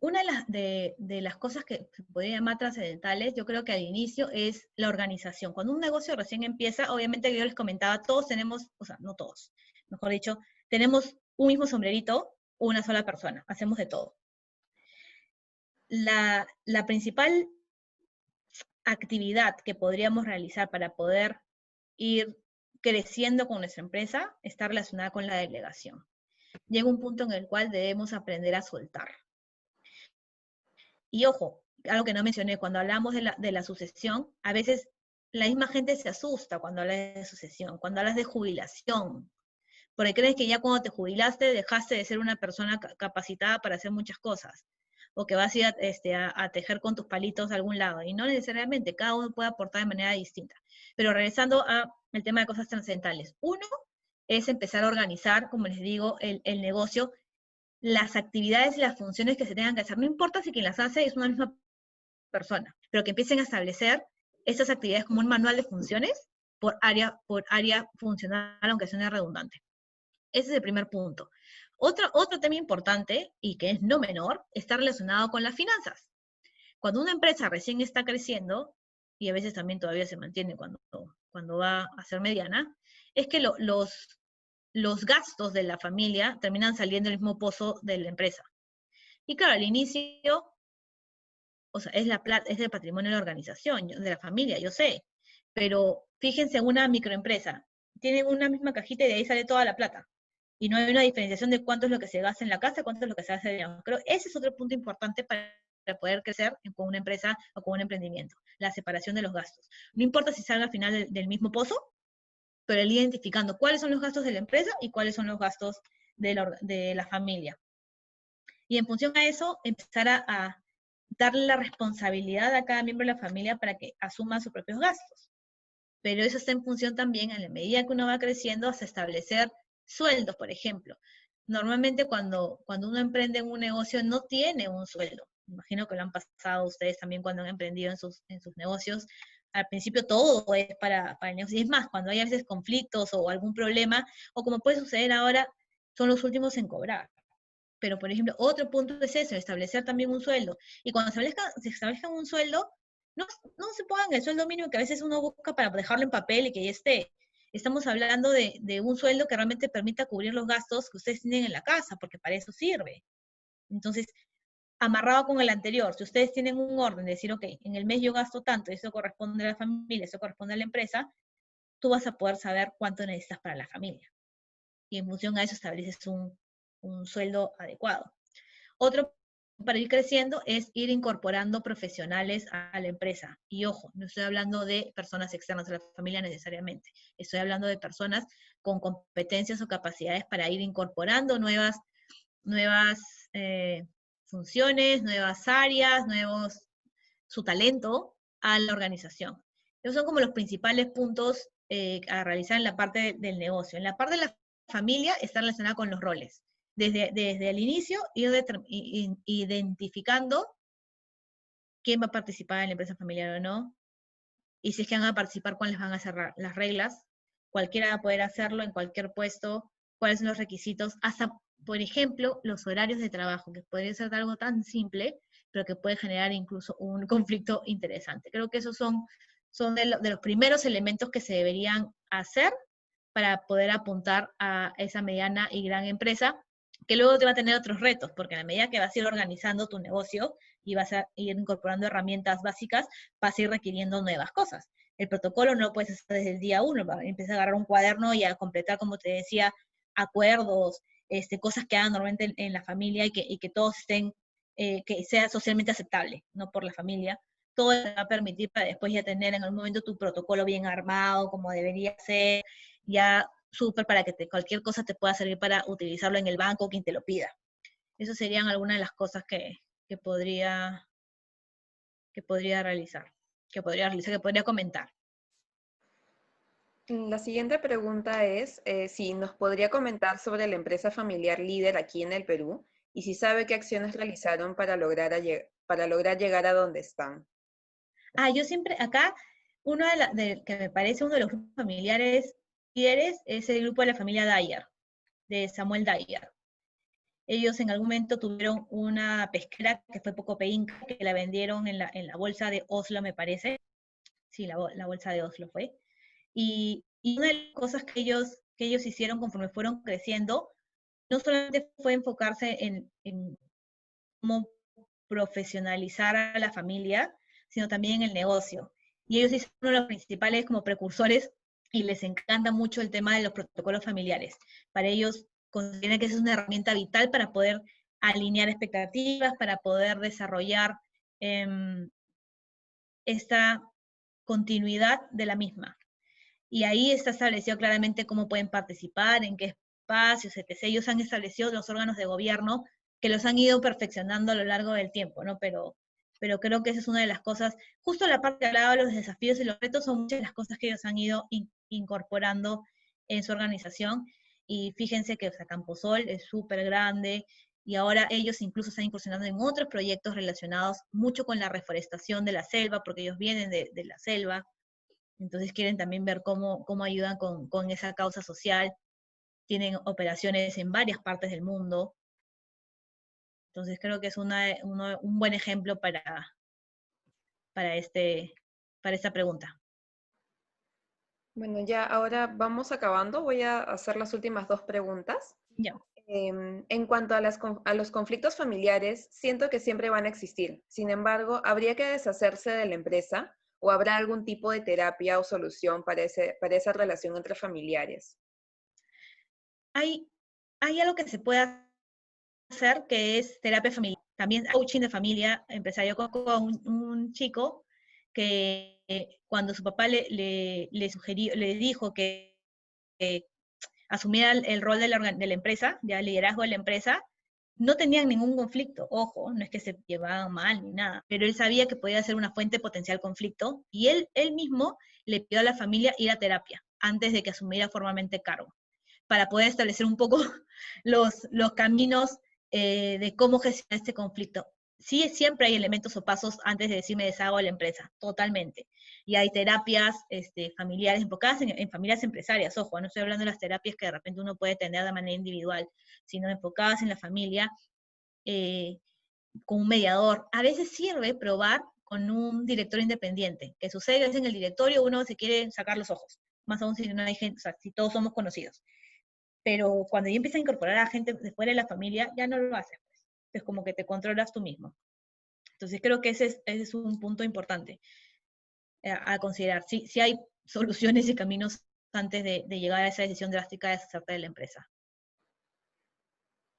[SPEAKER 2] Una de las cosas que se podría llamar trascendentales, yo creo que al inicio es la organización. Cuando un negocio recién empieza, obviamente yo les comentaba, todos tenemos, o sea, no todos, mejor dicho, tenemos un mismo sombrerito, una sola persona, hacemos de todo. La principal actividad que podríamos realizar para poder ir creciendo con nuestra empresa está relacionada con la delegación. Llega un punto en el cual debemos aprender a soltar. Y ojo, algo que no mencioné, cuando hablamos de la sucesión, a veces la misma gente se asusta cuando hablas de sucesión, cuando hablas de jubilación, porque crees que ya cuando te jubilaste dejaste de ser una persona capacitada para hacer muchas cosas, o que vas a ir a tejer con tus palitos a algún lado, y no necesariamente, cada uno puede aportar de manera distinta. Pero regresando al tema de cosas trascendentales, uno es empezar a organizar, como les digo, el negocio, las actividades y las funciones que se tengan que hacer. No importa si quien las hace es una misma persona, pero que empiecen a establecer estas actividades como un manual de funciones por área funcional, aunque suene redundante. Ese es el primer punto. Otro tema importante, y que es no menor, está relacionado con las finanzas. Cuando una empresa recién está creciendo, y a veces también todavía se mantiene cuando va a ser mediana, es que los gastos de la familia terminan saliendo del mismo pozo de la empresa. Y claro, al inicio, o sea, es el patrimonio de la organización, de la familia, yo sé, pero fíjense en una microempresa, tienen una misma cajita y de ahí sale toda la plata. Y no hay una diferenciación de cuánto es lo que se gasta en la casa, cuánto es lo que se hace, digamos. Creo ese es otro punto importante para poder crecer con una empresa o con un emprendimiento, la separación de los gastos. No importa si salga al final del mismo pozo, pero el identificando cuáles son los gastos de la empresa y cuáles son los gastos de la familia. Y en función a eso, empezar a darle la responsabilidad a cada miembro de la familia para que asuma sus propios gastos. Pero eso está en función también, en la medida que uno va creciendo, hasta establecer sueldos, por ejemplo. Normalmente cuando uno emprende en un negocio no tiene un sueldo. Imagino que lo han pasado ustedes también cuando han emprendido en sus negocios. Al principio todo es para el negocio. Y es más, cuando hay a veces conflictos o algún problema, o como puede suceder ahora, son los últimos en cobrar. Pero, por ejemplo, otro punto es eso, establecer también un sueldo. Y cuando se establezca un sueldo, no se pongan el sueldo mínimo que a veces uno busca para dejarlo en papel y que ya esté. Estamos hablando de un sueldo que realmente permita cubrir los gastos que ustedes tienen en la casa, porque para eso sirve. Entonces, amarrado con el anterior, si ustedes tienen un orden de decir, ok, en el mes yo gasto tanto, eso corresponde a la familia, eso corresponde a la empresa, tú vas a poder saber cuánto necesitas para la familia. Y en función a eso estableces un sueldo adecuado. Otro para ir creciendo es ir incorporando profesionales a la empresa. Y ojo, no estoy hablando de personas externas a la familia necesariamente. Estoy hablando de personas con competencias o capacidades para ir incorporando nuevas funciones, nuevas áreas, su talento a la organización. Esos son como los principales puntos a realizar en la parte del negocio. En la parte de la familia está relacionada con los roles. Desde el inicio, ir identificando quién va a participar en la empresa familiar o no, y si es que van a participar, cuáles van a ser las reglas. Cualquiera va a poder hacerlo en cualquier puesto, cuáles son los requisitos, hasta, por ejemplo, los horarios de trabajo, que podría ser algo tan simple pero que puede generar incluso un conflicto interesante. Creo que esos son de los primeros elementos que se deberían hacer para poder apuntar a esa mediana y gran empresa, que luego te va a tener otros retos, porque a la medida que vas a ir organizando tu negocio y vas a ir incorporando herramientas básicas, vas a ir requiriendo nuevas cosas. El protocolo no lo puedes hacer desde el día uno, empiezas a agarrar un cuaderno y a completar, como te decía, acuerdos, cosas que hagan normalmente en la familia y que todos estén, que sea socialmente aceptable, no por la familia. Todo te va a permitir para después ya tener en algún momento tu protocolo bien armado, como debería ser, ya súper para que cualquier cosa te pueda servir para utilizarlo en el banco, quien te lo pida. Esas serían algunas de las cosas que podría realizar, que podría comentar.
[SPEAKER 1] La siguiente pregunta es si nos podría comentar sobre la empresa familiar líder aquí en el Perú y si sabe qué acciones realizaron para lograr llegar a donde están.
[SPEAKER 2] Yo siempre, acá, que me parece uno de los grupos familiares líderes es el grupo de la familia Dyer, de Samuel Dyer. Ellos en algún momento tuvieron una pesquera que fue Pocope Inca, que la vendieron en la bolsa de Oslo, me parece. Sí, la bolsa de Oslo fue. Y una de las cosas que ellos hicieron conforme fueron creciendo, no solamente fue enfocarse en cómo profesionalizar a la familia, sino también en el negocio. Y ellos son uno de los principales como precursores y les encanta mucho el tema de los protocolos familiares. Para ellos consideran que esa es una herramienta vital para poder alinear expectativas, para poder desarrollar esta continuidad de la misma. Y ahí está establecido claramente cómo pueden participar, en qué espacios, etc. Ellos han establecido los órganos de gobierno que los han ido perfeccionando a lo largo del tiempo, ¿no? Pero creo que esa es una de las cosas, justo la parte que hablaba de los desafíos y los retos son muchas de las cosas que ellos han ido incorporando en su organización. Y fíjense que Camposol es súper grande, y ahora ellos incluso están incursionando en otros proyectos relacionados mucho con la reforestación de la selva, porque ellos vienen de la selva, entonces quieren también ver cómo ayudan con esa causa social. Tienen operaciones en varias partes del mundo. Entonces creo que es un buen ejemplo para esta pregunta.
[SPEAKER 1] Bueno, ya ahora vamos acabando. Voy a hacer las últimas dos preguntas.
[SPEAKER 2] Ya.
[SPEAKER 1] En cuanto a los conflictos familiares, siento que siempre van a existir. Sin embargo, ¿habría que deshacerse de la empresa o habrá algún tipo de terapia o solución para esa relación entre familiares?
[SPEAKER 2] Hay algo que se puede hacer que es terapia familiar. También coaching de familia empresarial. Yo conozco a un chico que cuando su papá le dijo que asumiera el rol de la empresa, ya el liderazgo de la empresa, no tenían ningún conflicto, ojo, no es que se llevaban mal ni nada, pero él sabía que podía ser una fuente de potencial conflicto y él mismo le pidió a la familia ir a terapia antes de que asumiera formalmente cargo, para poder establecer un poco los caminos de cómo gestionar este conflicto. Sí, siempre hay elementos o pasos antes de decirme deshago de la empresa, totalmente. Y hay terapias familiares enfocadas en familias empresarias, ojo, no estoy hablando de las terapias que de repente uno puede tener de manera individual, sino enfocadas en la familia con un mediador. A veces sirve probar con un director independiente. Que sucede es en el directorio uno se quiere sacar los ojos, más aún si no hay gente, o sea, si todos somos conocidos. Pero cuando ya empieza a incorporar a gente de fuera de la familia, ya no lo haces. Pues. Es como que te controlas tú mismo. Entonces creo que ese es un punto importante a considerar. Sí hay soluciones y caminos antes de llegar a esa decisión drástica de deshacerte de la empresa.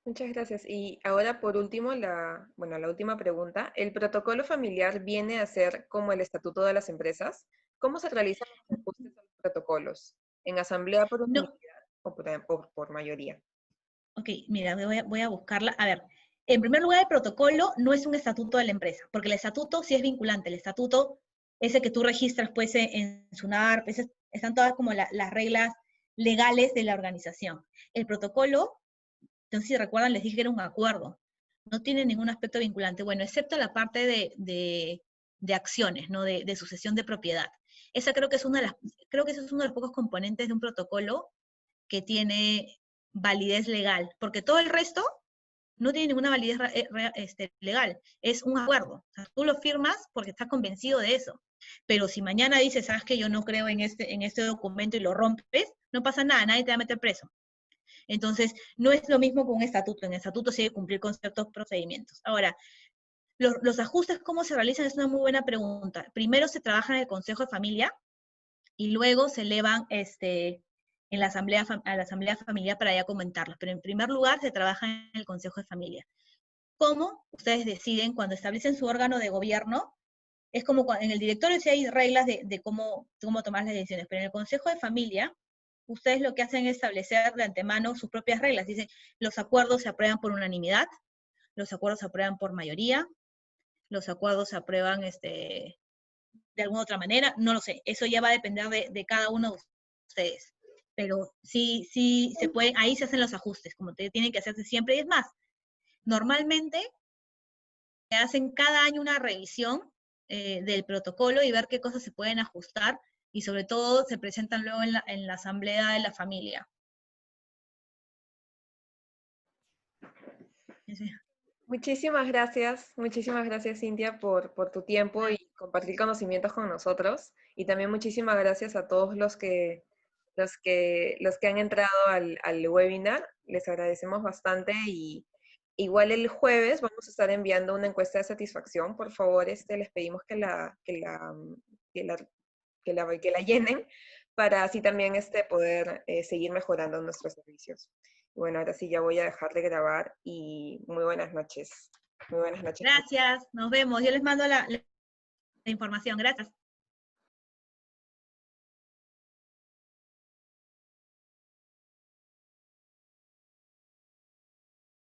[SPEAKER 1] Muchas gracias. Y ahora, por último, la última pregunta. ¿El protocolo familiar viene a ser como el estatuto de las empresas? ¿Cómo se realizan los ajustes a los protocolos? ¿En asamblea por
[SPEAKER 2] No,
[SPEAKER 1] unanimidad o por mayoría?
[SPEAKER 2] ok, mira, voy a buscarla. A ver, en primer lugar, el protocolo no es un estatuto de la empresa, porque el estatuto sí es vinculante. El estatuto, ese que tú registras pues en SUNAR, pues, están todas como las reglas legales de la organización. El protocolo, entonces si recuerdan, les dije que era un acuerdo. No tiene ningún aspecto vinculante, bueno, excepto la parte de acciones, ¿no? De sucesión de propiedad. Esa creo que creo que ese es uno de los pocos componentes de un protocolo que tiene validez legal, porque todo el resto no tiene ninguna validez legal, es un acuerdo. O sea, tú lo firmas porque estás convencido de eso. Pero si mañana dices, sabes que yo no creo en este documento y lo rompes, no pasa nada, nadie te va a meter preso. Entonces, no es lo mismo con un estatuto. En el estatuto se debe cumplir con ciertos procedimientos. Ahora, los ajustes, ¿cómo se realizan? Es una muy buena pregunta. Primero se trabaja en el Consejo de Familia y luego se elevan en la a la asamblea familiar para ya comentarlos. Pero en primer lugar se trabaja en el Consejo de Familia. ¿Cómo? Ustedes deciden cuando establecen su órgano de gobierno, es como en el directorio sí hay reglas de cómo tomar las decisiones, pero en el Consejo de Familia, ustedes lo que hacen es establecer de antemano sus propias reglas. Dicen, los acuerdos se aprueban por unanimidad, los acuerdos se aprueban por mayoría, los acuerdos se aprueban de alguna otra manera, no lo sé, eso ya va a depender de cada uno de ustedes. Pero sí se puede, ahí se hacen los ajustes, como tienen que hacerse siempre, y es más, normalmente se hacen cada año una revisión del protocolo y ver qué cosas se pueden ajustar, y sobre todo se presentan luego en la asamblea de la familia.
[SPEAKER 1] Muchísimas gracias Cintia por tu tiempo y compartir conocimientos con nosotros. Y también muchísimas gracias a todos los que han entrado al webinar. Les agradecemos bastante y igual el jueves vamos a estar enviando una encuesta de satisfacción. Por favor, les pedimos que la, que la llenen para así también poder seguir mejorando nuestros servicios. Bueno, ahora sí ya voy a dejar de grabar y muy buenas noches. Muy buenas noches.
[SPEAKER 2] Gracias, nos vemos. Yo les mando la información. Gracias.